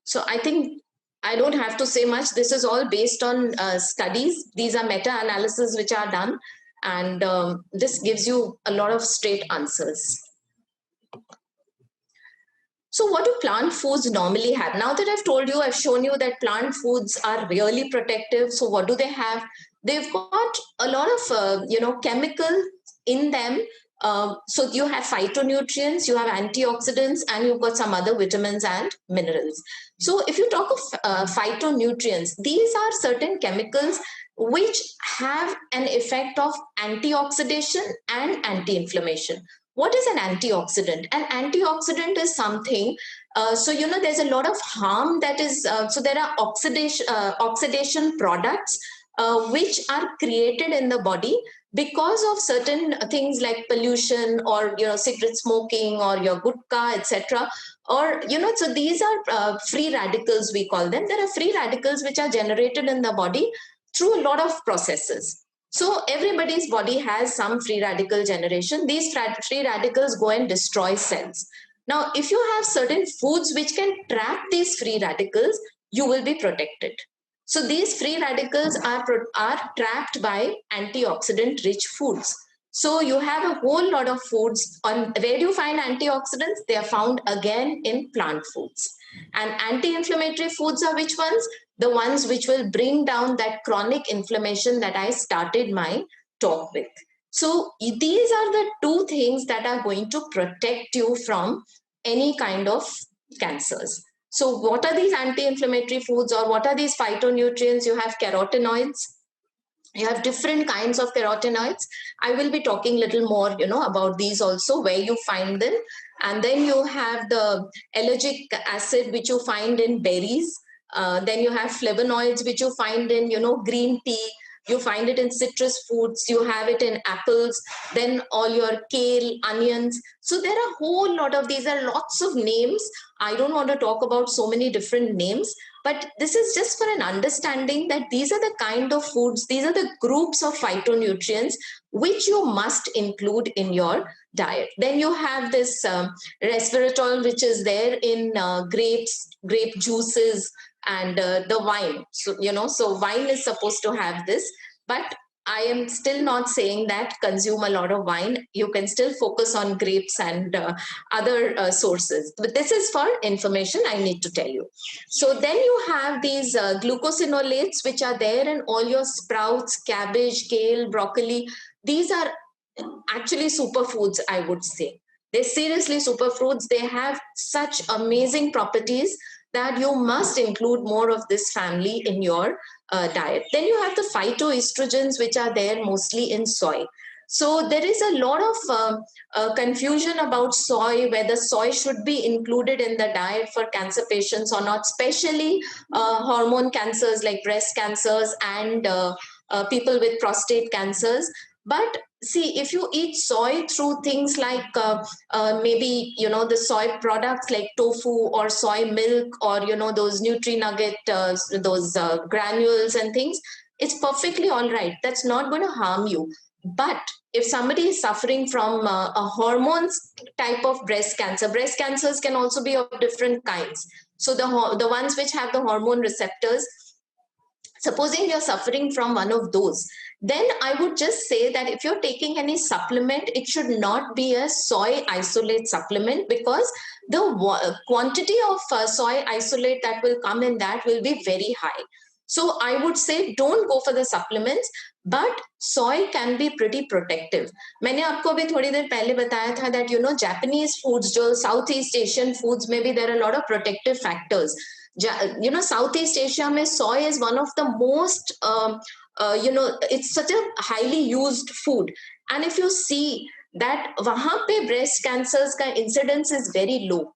So I think I don't have to say much. This is all based on studies. These are meta-analyses which are done, and this gives you a lot of straight answers. So what do plant foods normally have? Now that I've told you, I've shown you that plant foods are really protective. So what do they have? They've got a lot of, chemical in them. So you have phytonutrients, you have antioxidants, and you've got some other vitamins and minerals. So if you talk of phytonutrients, these are certain chemicals which have an effect of antioxidation and anti-inflammation. What is an antioxidant? An antioxidant is something, there's a lot of harm that is, so there are oxidation products which are created in the body because of certain things like pollution or, cigarette smoking or your gutka, etc. Or, so these are free radicals, we call them. There are free radicals which are generated in the body through a lot of processes. So everybody's body has some free radical generation. These free radicals go and destroy cells. Now, if you have certain foods which can trap these free radicals, you will be protected. So these free radicals are trapped by antioxidant-rich foods. So you have a whole lot of foods. Where do you find antioxidants? They are found again in plant foods. And anti-inflammatory foods are which ones? The ones which will bring down that chronic inflammation that I started my talk with. So these are the two things that are going to protect you from any kind of cancers. So what are these anti-inflammatory foods, or what are these phytonutrients? You have carotenoids. You have different kinds of carotenoids. I will be talking a little more, about these also, where you find them. And then you have the allergic acid, which you find in berries. Then you have flavonoids, which you find in, green tea. You find it in citrus fruits. You have it in apples. Then all your kale, onions. So there are a whole lot of these. Are lots of names. I don't want to talk about so many different names. But this is just for an understanding that these are the kind of foods, these are the groups of phytonutrients which you must include in your diet. Then you have this resveratrol, which is there in grapes, grape juices, and the wine. So, so wine is supposed to have this, but I am still not saying that consume a lot of wine. You can still focus on grapes and other sources. But this is for information I need to tell you. So then you have these glucosinolates, which are there in all your sprouts, cabbage, kale, broccoli. These are actually superfoods, I would say. They're seriously superfoods. They have such amazing properties that you must include more of this family in your diet. Then you have the phytoestrogens, which are there mostly in soy. So there is a lot of confusion about soy, whether soy should be included in the diet for cancer patients or not, especially hormone cancers like breast cancers and people with prostate cancers. But see, if you eat soy through things like maybe, the soy products like tofu or soy milk, or, those Nutri-Nugget, those granules and things, it's perfectly all right. That's not going to harm you. But if somebody is suffering from a hormones type of breast cancers can also be of different kinds. So the ones which have the hormone receptors, supposing you're suffering from one of those, then I would just say that if you're taking any supplement, it should not be a soy isolate supplement, because the quantity of soy isolate that will come in that will be very high. So I would say don't go for the supplements, but soy can be pretty protective. मैंने आपको अभी थोड़ी देर पहले बताया था that Japanese foods, जो Southeast Asian foods, maybe there are a lot of protective factors. Southeast Asia mein soy is one of the most it's such a highly used food, and if you see that wahan pe breast cancers ka incidence is very low.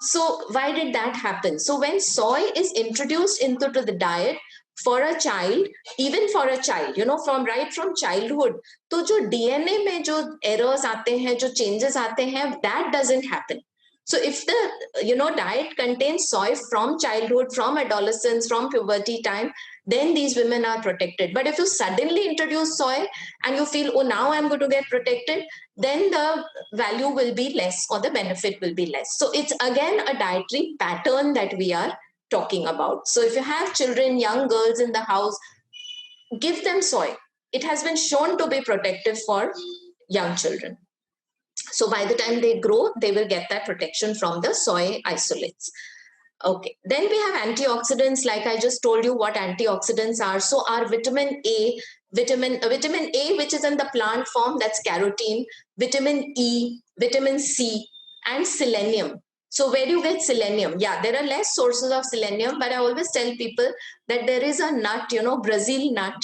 So why did that happen? So when soy is introduced into the diet for a child, even for a child, from childhood, to jo DNA mein jo errors aate hain, jo changes aate hain, that doesn't happen. So if the diet contains soy from childhood, from adolescence, from puberty time, then these women are protected. But if you suddenly introduce soy and you feel, oh, now I'm going to get protected, then the value will be less or the benefit will be less. So it's again a dietary pattern that we are talking about. So if you have children, young girls in the house, give them soy. It has been shown to be protective for young children. So by the time they grow, they will get that protection from the soy isolates. Okay, then we have antioxidants. Like I just told you what antioxidants are. So our vitamin A, which is in the plant form, that's carotene, vitamin E, vitamin C, and selenium. So where do you get selenium? Yeah, there are less sources of selenium, but I always tell people that there is a nut, Brazil nut.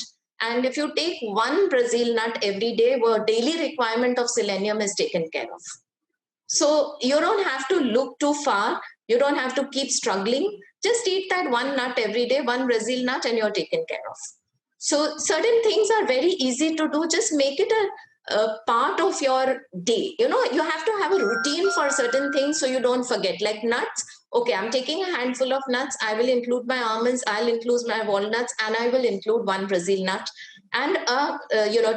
And if you take one Brazil nut every day, your daily requirement of selenium is taken care of. So you don't have to look too far. You don't have to keep struggling. Just eat that one nut every day, one Brazil nut, and you're taken care of. So certain things are very easy to do. Just make it a part of your day. You have to have a routine for certain things so you don't forget. Like nuts. Okay, I'm taking a handful of nuts. I will include my almonds. I'll include my walnuts, and I will include one Brazil nut and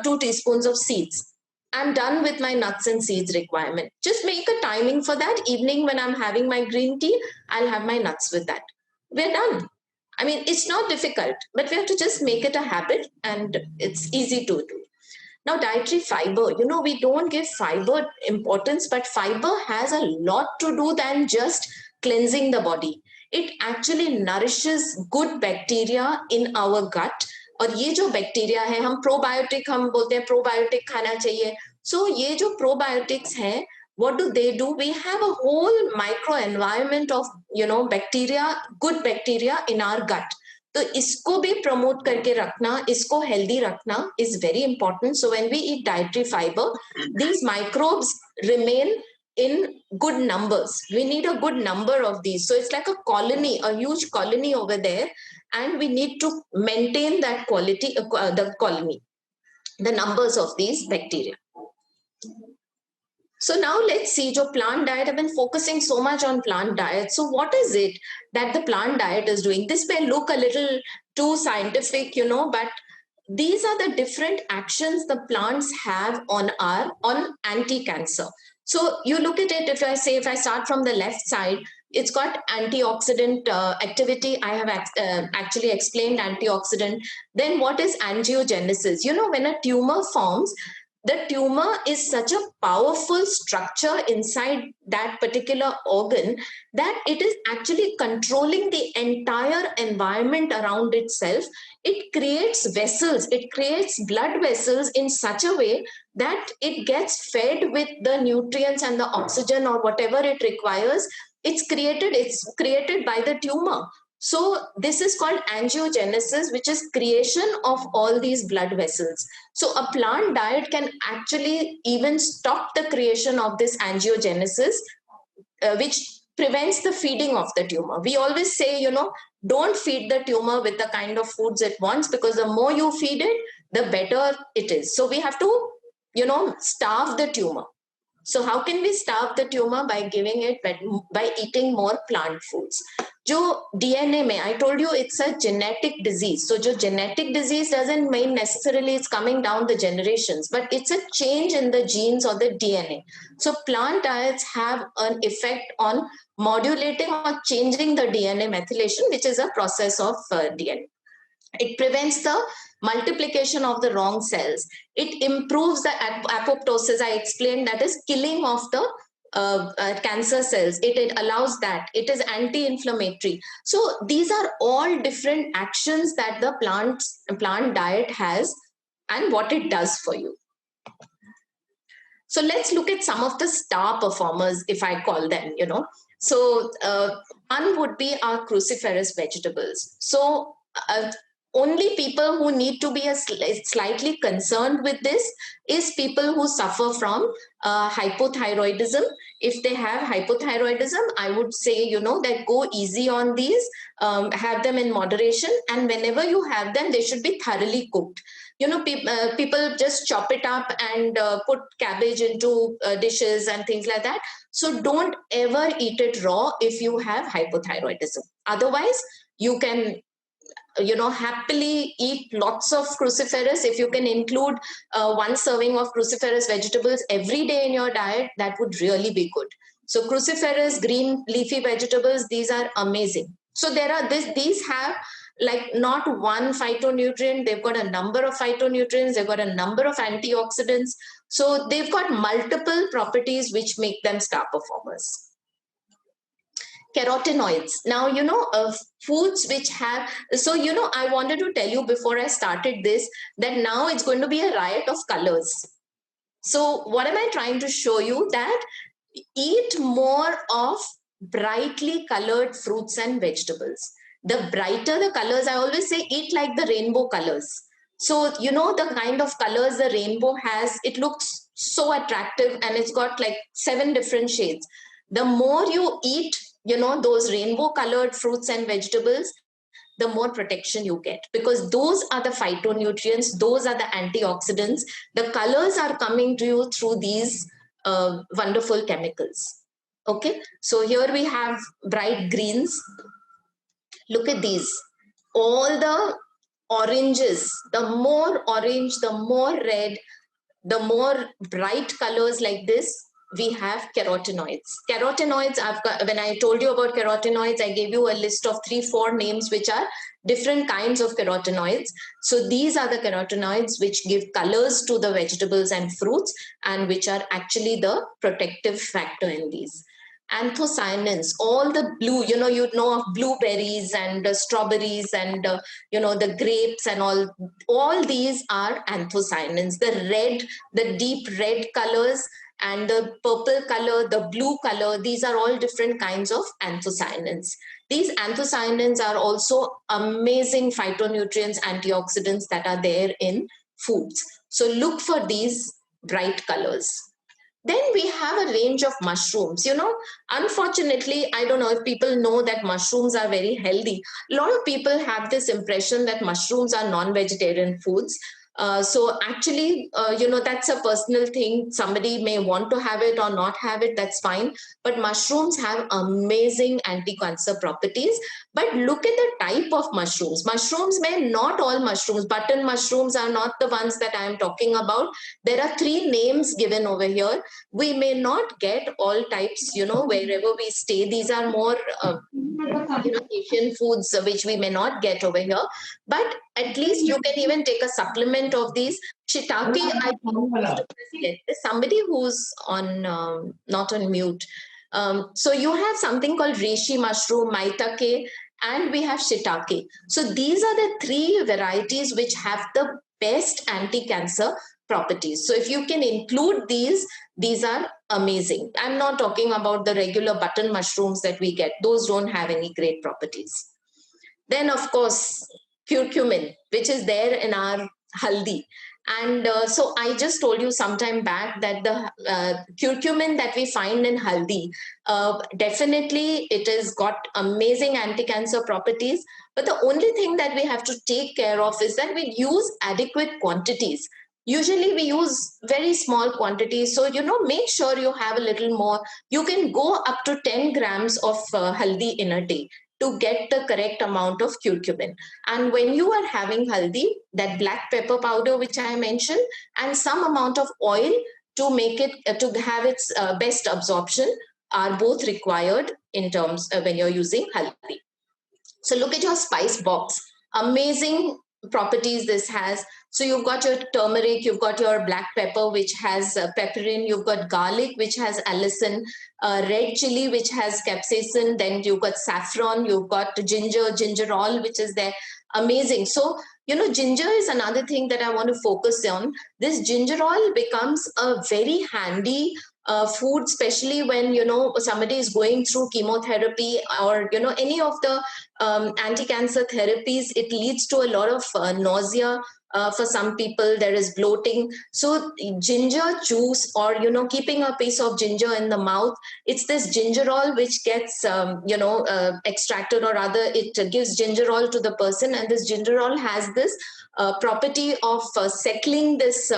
2 teaspoons of seeds. I'm done with my nuts and seeds requirement. Just make a timing for that. Evening when I'm having my green tea, I'll have my nuts with that. We're done. I mean, it's not difficult, but we have to just make it a habit, and it's easy to do. Now, dietary fiber, we don't give fiber importance, but fiber has a lot to do than just cleansing the body. It actually nourishes good bacteria in our gut. और ये जो bacteria है, हम probiotic हम बोलते हैं probiotic खाना चाहिए. So ये जो प्रोबायोटिक्स हैं, what do? We have a whole micro environment of bacteria, good bacteria in our gut. तो इसको भी प्रमोट करके रखना, इसको हेल्दी रखना is very important. So when we eat dietary fiber, these microbes remain in good numbers. We need a good number of these. So it's like a colony, a huge colony over there, and we need to maintain that quality, the colony, the numbers of these bacteria. So now let's see, jo plant diet, I've been focusing so much on plant diet. So what is it that the plant diet is doing? This may look a little too scientific, but these are the different actions the plants have on anti-cancer. So you look at it, if I start from the left side, it's got antioxidant activity. I have actually explained antioxidant. Then what is angiogenesis? When a tumor forms, the tumor is such a powerful structure inside that particular organ that it is actually controlling the entire environment around itself. It creates vessels, it creates blood vessels in such a way that it gets fed with the nutrients and the oxygen or whatever it requires. It's created by the tumor. So this is called angiogenesis, which is creation of all these blood vessels. So a plant diet can actually even stop the creation of this angiogenesis, which prevents the feeding of the tumor. We always say, don't feed the tumor with the kind of foods it wants, because the more you feed it, the better it is. So we have to, starve the tumor. So how can we starve the tumor? By giving it, by eating more plant foods. जो DNA में, I told you it's a genetic disease. So जो genetic disease doesn't mean necessarily it's coming down the generations, but it's a change in the genes or the DNA. So plant diets have an effect on modulating or changing the DNA methylation, which is a process of DNA. It prevents the multiplication of the wrong cells. It improves the apoptosis. I explained that is killing of the cancer cells. It allows that. It is anti-inflammatory. So these are all different actions that the plant diet has and what it does for you. So let's look at some of the star performers, if I call them, So one would be our cruciferous vegetables. So only people who need to be slightly concerned with this is people who suffer from hypothyroidism. If they have hypothyroidism, I would say, that go easy on these, have them in moderation. And whenever you have them, they should be thoroughly cooked. People just chop it up and put cabbage into dishes and things like that. So don't ever eat it raw if you have hypothyroidism. Otherwise, you can happily eat lots of cruciferous. If you can include one serving of cruciferous vegetables every day in your diet, that would really be good. So cruciferous green leafy vegetables, these are amazing. So these have like not one phytonutrient, they've got a number of phytonutrients, they've got a number of antioxidants. So they've got multiple properties which make them star performers. Carotenoids. Now, foods which have, so, I wanted to tell you before I started this, that now it's going to be a riot of colors. So what am I trying to show you? That eat more of brightly colored fruits and vegetables. The brighter the colors, I always say eat like the rainbow colors. So, the kind of colors the rainbow has, it looks so attractive and it's got like 7 different shades. The more you eat those rainbow colored fruits and vegetables, the more protection you get, because those are the phytonutrients, those are the antioxidants. The colors are coming to you through these wonderful chemicals. Okay, so here we have bright greens. Look at these, all the oranges. The more orange, the more red, the more bright colors like this, we have carotenoids. Carotenoids, when I told you about carotenoids, I gave you a list of 3-4 names, which are different kinds of carotenoids. So these are the carotenoids which give colors to the vegetables and fruits, and which are actually the protective factor in these. Anthocyanins, all the blue, you know of blueberries and strawberries and the grapes and all these are anthocyanins. The red, the deep red colors and the purple color, the blue color, these are all different kinds of anthocyanins. These anthocyanins are also amazing phytonutrients, antioxidants that are there in foods. So look for these bright colors. Then we have a range of mushrooms. Unfortunately, I don't know if people know that mushrooms are very healthy. A lot of people have this impression that mushrooms are non-vegetarian foods. So actually, that's a personal thing. Somebody may want to have it or not have it, that's fine. But mushrooms have amazing anti-cancer properties. But look at the type of mushrooms. Mushrooms may not all mushrooms. Button mushrooms are not the ones that I am talking about. There are 3 names given over here. We may not get all types, wherever we stay. These are more Asian foods which we may not get over here, but at least you can even take a supplement of these. Shiitake, I think most of us get. There's somebody who's on not on mute. So you have something called reishi mushroom, maitake, and we have shiitake. So these are the 3 varieties which have the best anti-cancer properties. So if you can include these are amazing. I'm not talking about the regular button mushrooms that we get. Those don't have any great properties. Then, of course, curcumin, which is there in our haldi. And so I just told you sometime back that the curcumin that we find in haldi, definitely it has got amazing anti-cancer properties. But the only thing that we have to take care of is that we use adequate quantities. Usually we use very small quantities. So, make sure you have a little more. You can go up to 10 grams of haldi in a day to get the correct amount of curcumin. And when you are having haldi, that black pepper powder, which I mentioned, and some amount of oil to make it, to have its best absorption are both required in terms when you're using haldi. So look at your spice box. Amazing properties this has. So you've got your turmeric, you've got your black pepper, which has pepperin, you've got garlic, which has allicin, red chili, which has capsaicin, then you've got saffron, you've got gingerol, which is there. Amazing. So, ginger is another thing that I want to focus on. This gingerol becomes a very handy food, especially when, somebody is going through chemotherapy or, any of the anti-cancer therapies. It leads to a lot of nausea. For some people, there is bloating. So ginger juice, or keeping a piece of ginger in the mouth, it's this gingerol which gets extracted, or rather it gives gingerol to the person, and this gingerol has this property of settling this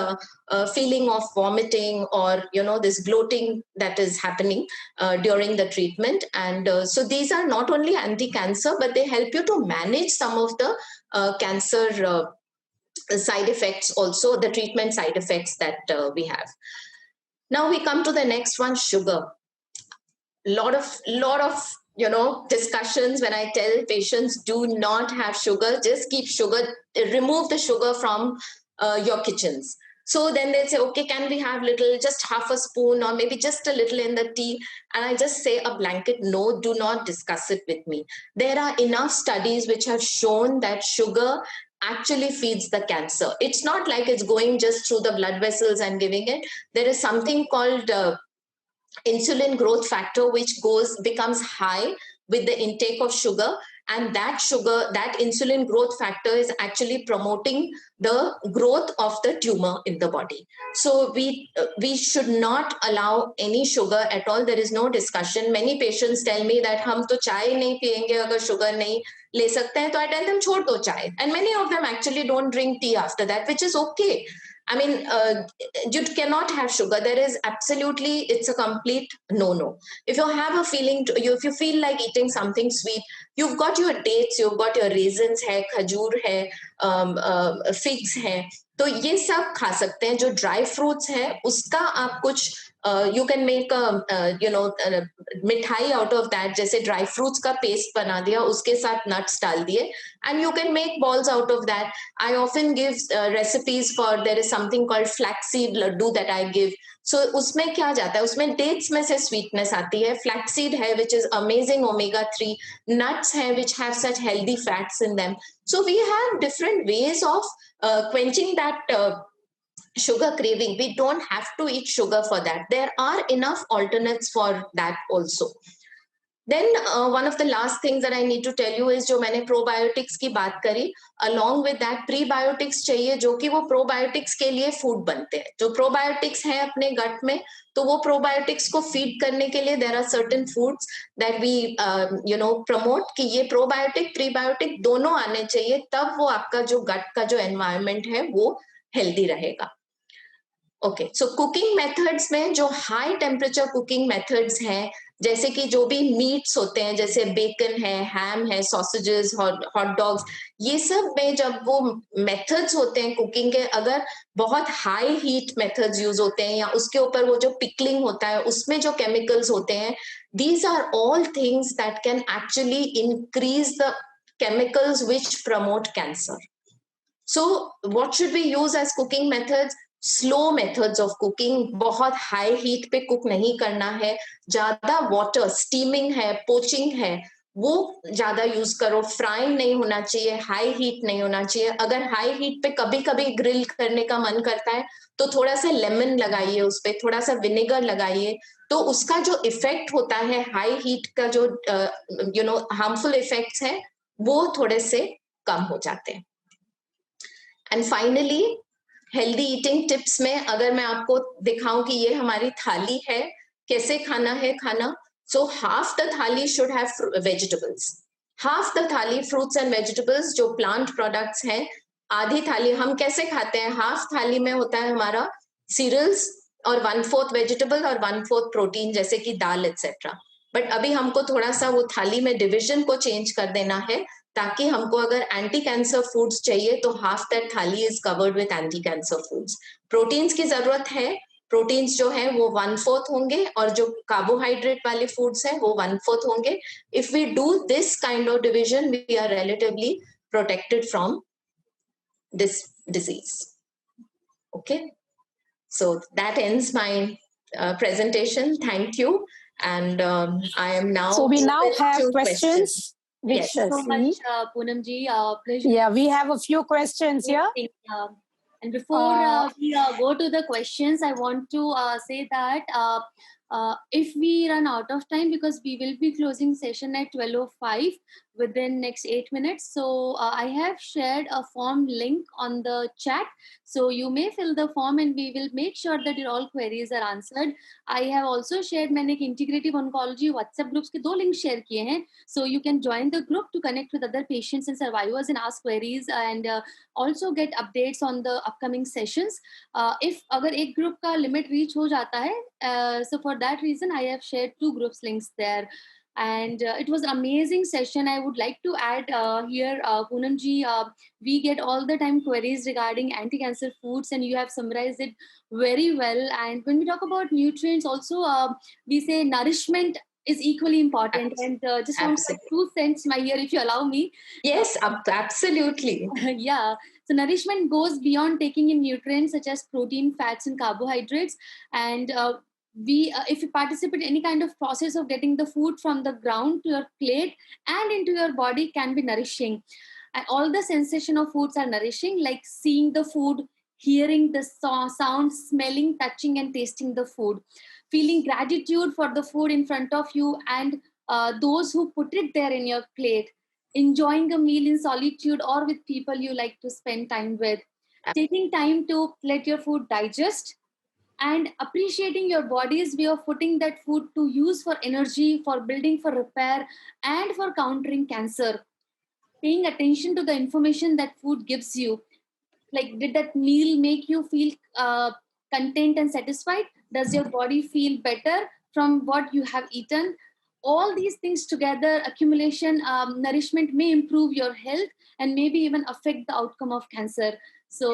feeling of vomiting, or this bloating that is happening during the treatment. And so these are not only anti-cancer, but they help you to manage some of the cancer side effects, also the treatment side effects that we have. Now we come to the next one, sugar. Lot of discussions when I tell patients, do not have sugar, just keep sugar, remove the sugar from your kitchens. So then they say, okay, can we have little, just half a spoon, or maybe just a little in the tea? And I just say a blanket no, do not discuss it with me. There are enough studies which have shown that sugar actually feeds the cancer. It's not like it's going just through the blood vessels and giving it. There is something called insulin growth factor, which becomes high with the intake of sugar, and that insulin growth factor is actually promoting the growth of the tumor in the body. So we should not allow any sugar at all. There is no discussion. Many patients tell me that hum to chai nahi piyenge agar sugar nahi le sakte hain, to I tell them chhod do chai, and many of them actually don't drink tea after that, which is okay. I mean, you cannot have sugar. There is absolutely, it's a complete no-no. If you have a feeling, if you feel like eating something sweet, you've got your dates, you've got your raisins hai, khajur hai, figs hai. तो ये सब खा सकते हैं. जो dry fruits है उसका आप कुछ you can make a मिठाई out of that. जैसे ड्राई फ्रूट्स का पेस्ट बना दिया, उसके साथ नट्स डाल दिए, and you can make balls out of that. I often give recipes for, there is something called flaxseed laddu that I give. So उसमें क्या जाता है, उसमें dates में से sweetness आती है, flaxseed है which is amazing omega-3, nuts है which have such healthy fats in them. So we have different ways of quenching that sugar craving. We don't have to eat sugar for that. There are enough alternates for that also. Then one of the last things that I need to tell you is जो मैंने probiotics की बात करी, along with that prebiotics चाहिए, जो कि वो probiotics के लिए food बनते हैं. जो probiotics हैं अपने gut में, तो वो probiotics को feed करने के लिए there are certain foods that we promote कि ये probiotic prebiotic दोनों आने चाहिए, तब वो आपका जो gut का जो environment है वो हेल्दी रहेगा। ओके, सो कुकिंग मेथड्स में जो हाई टेम्परेचर कुकिंग मेथड्स हैं, जैसे कि जो भी मीट्स होते हैं, जैसे बेकन है, हैम है, सॉसेजेस, हॉट डॉग्स, ये सब में जब वो मेथड्स होते हैं कुकिंग के, अगर बहुत हाई हीट मेथड्स यूज होते हैं, या उसके ऊपर वो जो पिकलिंग होता है उसमें जो केमिकल्स होते हैं, these are all things that can actually increase the chemicals which promote cancer. So what should we use as cooking methods? Slow methods of cooking, बहुत हाई हीट पे कुक नहीं करना है, ज्यादा वाटर, स्टीमिंग है, poaching है, वो ज्यादा यूज करो, फ्राइंग नहीं होना चाहिए, हाई हीट नहीं होना चाहिए। अगर हाई हीट पे कभी कभी ग्रिल करने का मन करता है तो थोड़ा सा लेमन लगाइए, उस पर थोड़ा सा विनेगर लगाइए, तो उसका जो इफेक्ट होता है हाई हीट का, जो हार्मफुल इफेक्ट्स है, वो थोड़े से कम हो जाते हैं। And finally healthy eating tips में अगर मैं आपको दिखाऊं कि ये हमारी थाली है, कैसे खाना है खाना, सो हाफ द थाली should have vegetables, half the थाली फ्रूट्स एंड वेजिटेबल्स, जो प्लांट प्रोडक्ट्स हैं। आधी थाली हम कैसे खाते हैं, हाफ थाली में होता है हमारा सीरियल्स और 1/4 वेजिटेबल और 1/4 प्रोटीन, जैसे कि दाल एक्सेट्रा। बट अभी हमको थोड़ा सा वो थाली में डिविजन को चेंज कर देना है, ताकि हमको अगर एंटी कैंसर फूड्स चाहिए तो हाफ दैट थाली is covered with anti cancer foods. Proteins की जरूरत है, प्रोटीन्स जो है वो 1/4 होंगे, और जो कार्बोहाइड्रेट वाले फूड्स हैं वो 1/4 होंगे। If we do this kind of division, we are relatively protected from this disease. Okay, so that ends my presentation. Thank you, and I am now So we now open have to questions. Which Yes. So see. much, Poonam ji. Pleasure. Yeah, we have a few questions here. And before we go to the questions, I want to say that if we run out of time, because we will be closing session at 12:05 within next 8 minutes, so I have shared a form link on the chat, so you may fill the form and we will make sure that your all queries are answered. I have also shared, मैंने एक integrative oncology WhatsApp groups के 2 links share किए हैं, so you can join the group to connect with other patients and survivors and ask queries, and also get updates on the upcoming sessions. If अगर एक group का limit reach हो जाता है, so for that reason I have shared 2 groups links there. And it was an amazing session. I would like to add here, Poonam ji, we get all the time queries regarding anti-cancer foods, and you have summarized it very well. And when we talk about nutrients also, we say nourishment is equally important. And just want to put 2 cents my here, if you allow me. Yes, absolutely. Yeah, so nourishment goes beyond taking in nutrients such as protein, fats and carbohydrates. And if you participate in any kind of process of getting the food from the ground to your plate and into your body can be nourishing. And all the sensation of foods are nourishing, like seeing the food, hearing the sound, smelling, touching and tasting the food, feeling gratitude for the food in front of you and those who put it there in your plate, enjoying a meal in solitude or with people you like to spend time with, taking time to let your food digest, and appreciating your body's way of putting that food to use for energy, for building, for repair, and for countering cancer. Paying attention to the information that food gives you. Like, did that meal make you feel content and satisfied? Does your body feel better from what you have eaten? All these things together, accumulation, nourishment may improve your health and maybe even affect the outcome of cancer. So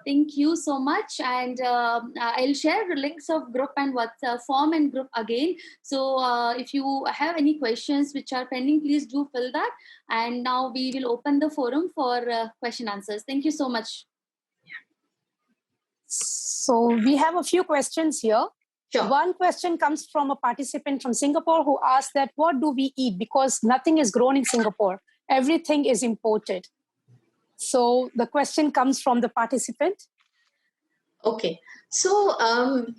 thank you so much, and I'll share the links of group and WhatsApp form and group again. So if you have any questions which are pending, please do fill that. And now we will open the forum for question answers. Thank you so much. So we have a few questions here. Sure. One question comes from a participant from Singapore who asked that what do we eat, because nothing is grown in Singapore, everything is imported. So the question comes from the participant. Okay, so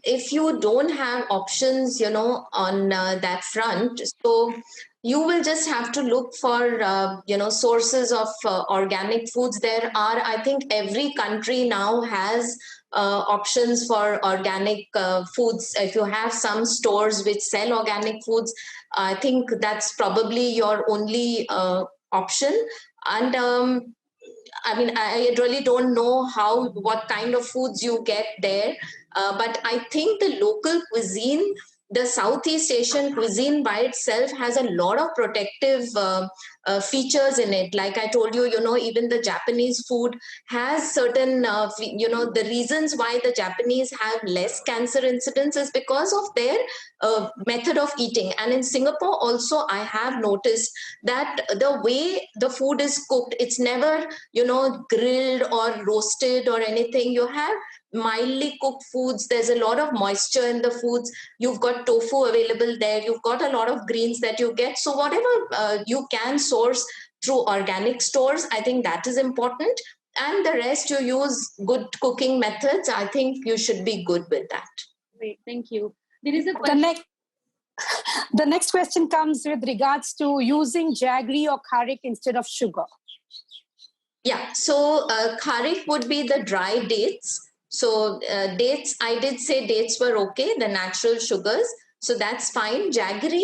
if you don't have options, on that front, so you will just have to look for, sources of organic foods. There are, I think every country now has options for organic foods. If you have some stores which sell organic foods, I think that's probably your only option. And I mean, I really don't know what kind of foods you get there, but I think the local cuisine, the Southeast Asian cuisine by itself has a lot of protective features in it. Like I told you, even the Japanese food has certain, the reasons why the Japanese have less cancer incidence is because of their method of eating. And in Singapore also, I have noticed that the way the food is cooked, it's never, grilled or roasted or anything. You have mildly cooked foods. There's a lot of moisture in the foods. You've got tofu available there. You've got a lot of greens that you get. So whatever you can source through organic stores, I think that is important. And the rest, you use good cooking methods. I think you should be good with that. Great, thank you. There is a question. The next question comes with regards to using jaggery or kharik instead of sugar. Yeah, so kharik would be the dry dates. So dates, I did say dates were okay, the natural sugars. So that's fine. Jaggery,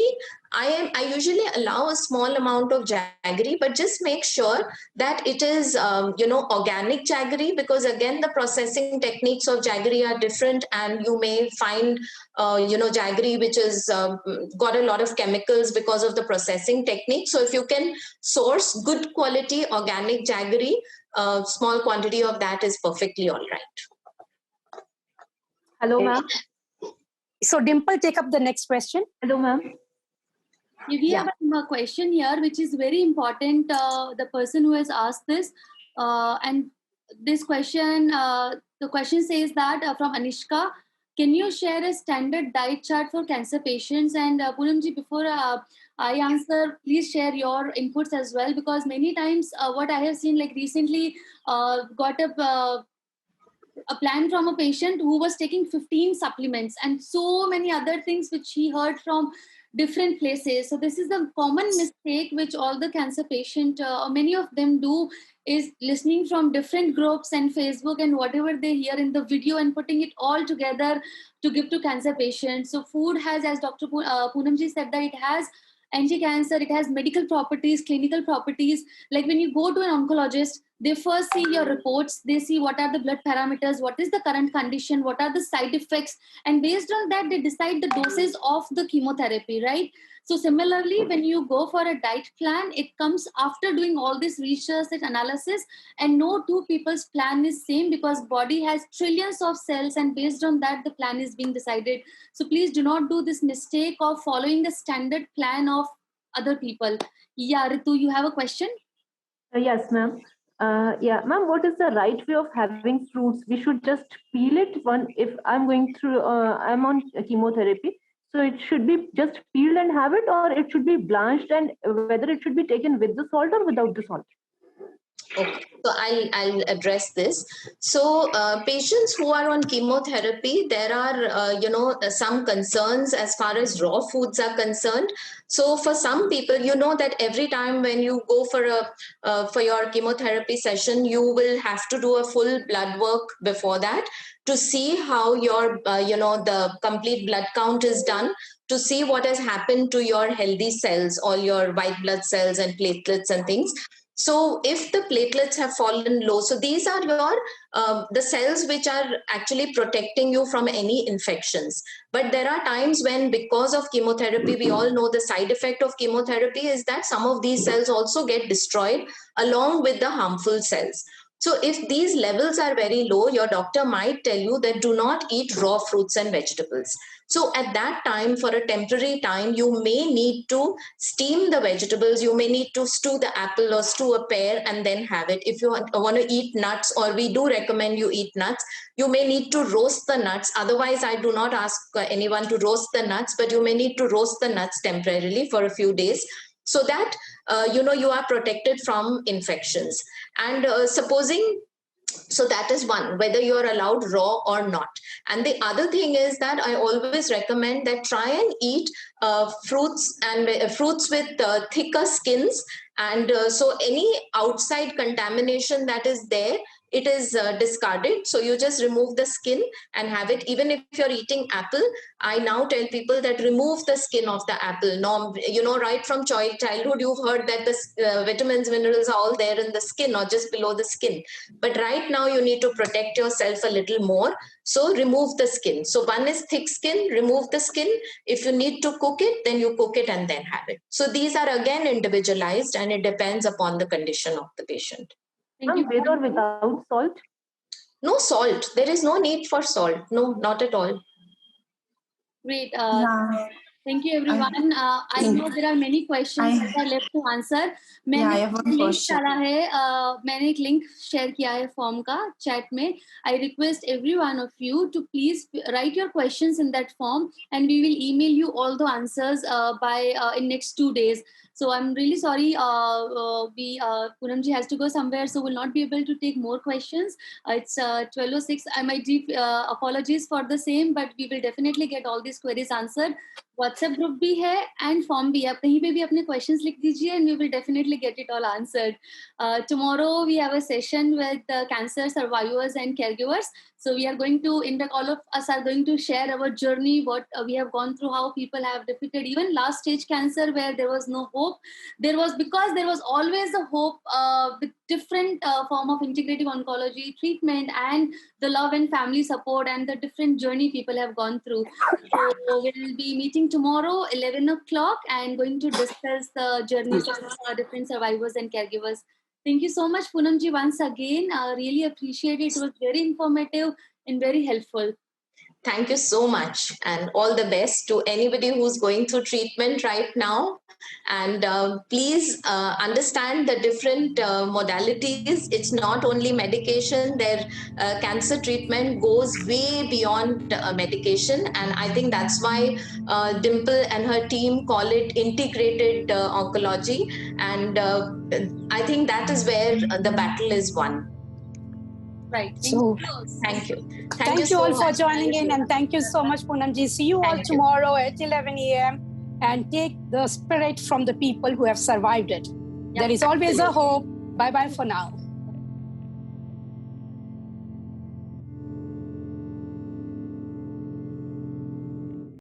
I usually allow a small amount of jaggery, but just make sure that it is, organic jaggery, because again, the processing techniques of jaggery are different, and you may find, jaggery which is got a lot of chemicals because of the processing technique. So if you can source good quality organic jaggery, small quantity of that is perfectly all right. Hello, ma'am. So Dimple, take up the next question. Hello, ma'am. We have a question here, which is very important. The person who has asked this, and this question, the question says that from Anishka, can you share a standard diet chart for cancer patients? And Poonamji, before I answer, please share your inputs as well, because many times what I have seen, like recently got a plan from a patient who was taking 15 supplements and so many other things which he heard from different places. So this is a common mistake which all the cancer patient or many of them do, is listening from different groups and Facebook and whatever they hear in the video and putting it all together to give to cancer patients. So food has, as Dr. Poonamji said, that it has anti-cancer, it has medical properties, clinical properties. Like when you go to an oncologist, they first see your reports, they see what are the blood parameters, what is the current condition, what are the side effects, and based on that, they decide the doses of the chemotherapy, right? So similarly, when you go for a diet plan, it comes after doing all this research and analysis, and no two people's plan is same, because body has trillions of cells, and based on that, the plan is being decided. So please do not do this mistake of following the standard plan of other people. Yeah, Ritu, you have a question? Yes, ma'am. Ma'am, what is the right way of having fruits? We should just peel it if I'm going through, I'm on chemotherapy. So it should be just peeled and have it, or it should be blanched, and whether it should be taken with the salt or without the salt? Okay, so I'll address this. So patients who are on chemotherapy, there are, some concerns as far as raw foods are concerned. So for some people, you know that every time when you go for your chemotherapy session, you will have to do a full blood work before that to see how your, the complete blood count is done, to see what has happened to your healthy cells, all your white blood cells and platelets and things. So if the platelets have fallen low, so these are your the cells which are actually protecting you from any infections. But there are times when, because of chemotherapy, we all know the side effect of chemotherapy is that some of these cells also get destroyed along with the harmful cells. So if these levels are very low, your doctor might tell you that do not eat raw fruits and vegetables. So at that time, for a temporary time, you may need to steam the vegetables. You may need to stew the apple or stew a pear and then have it. If you want to eat nuts, or we do recommend you eat nuts, you may need to roast the nuts. Otherwise, I do not ask anyone to roast the nuts, but you may need to roast the nuts temporarily for a few days, so that you are protected from infections. And so that is one, whether you're allowed raw or not. And the other thing is that I always recommend that try and eat fruits with thicker skins. And so any outside contamination that is there, it is discarded. So you just remove the skin and have it. Even if you're eating apple, I now tell people that remove the skin of the apple. No, you know, right from childhood, you've heard that the vitamins, minerals are all there in the skin or just below the skin. But right now you need to protect yourself a little more. So remove the skin. So one is thick skin, remove the skin. If you need to cook it, then you cook it and then have it. So these are again individualized, and it depends upon the condition of the patient. Thank you. With or without salt? No salt. There is no need for salt. No, not at all. Great. Thank you, everyone. I know there are many questions that are left to answer. I have one question. मैंने एक link share किया है form का chat में. I request every one of you to please write your questions in that form, and we will email you all the answers in next 2 days. So I'm really sorry. Poonam ji has to go somewhere, so will not be able to take more questions. It's 12:06. My deep apologies for the same, but we will definitely get all these queries answered. WhatsApp group भी है and form भी. आप कहीं पे भी अपने questions लिख दीजिए and we will definitely get it all answered. Tomorrow we have a session with cancer survivors and caregivers. So we are going to, in fact, all of us are going to share our journey, what we have gone through, how people have defeated even last stage cancer where there was no hope. There was always a hope with different form of integrative oncology treatment and the love and family support and the different journey people have gone through. So we'll be meeting tomorrow 11 o'clock and going to discuss the journeys of different survivors and caregivers. Thank you so much, Poonam ji, once again. Really appreciate it. It was very informative and very helpful. Thank you so much, and all the best to anybody who's going through treatment right now. And please understand the different modalities. It's not only medication. Their cancer treatment goes way beyond medication, and I think that's why Dimple and her team call it integrated oncology. And I think that is where the battle is won. Right. Thank you. Thank you all for joining in, and thank you so much, Poonam ji. See you all tomorrow at 11 a.m. and take the spirit from the people who have survived it. There is always a hope. Bye-bye for now.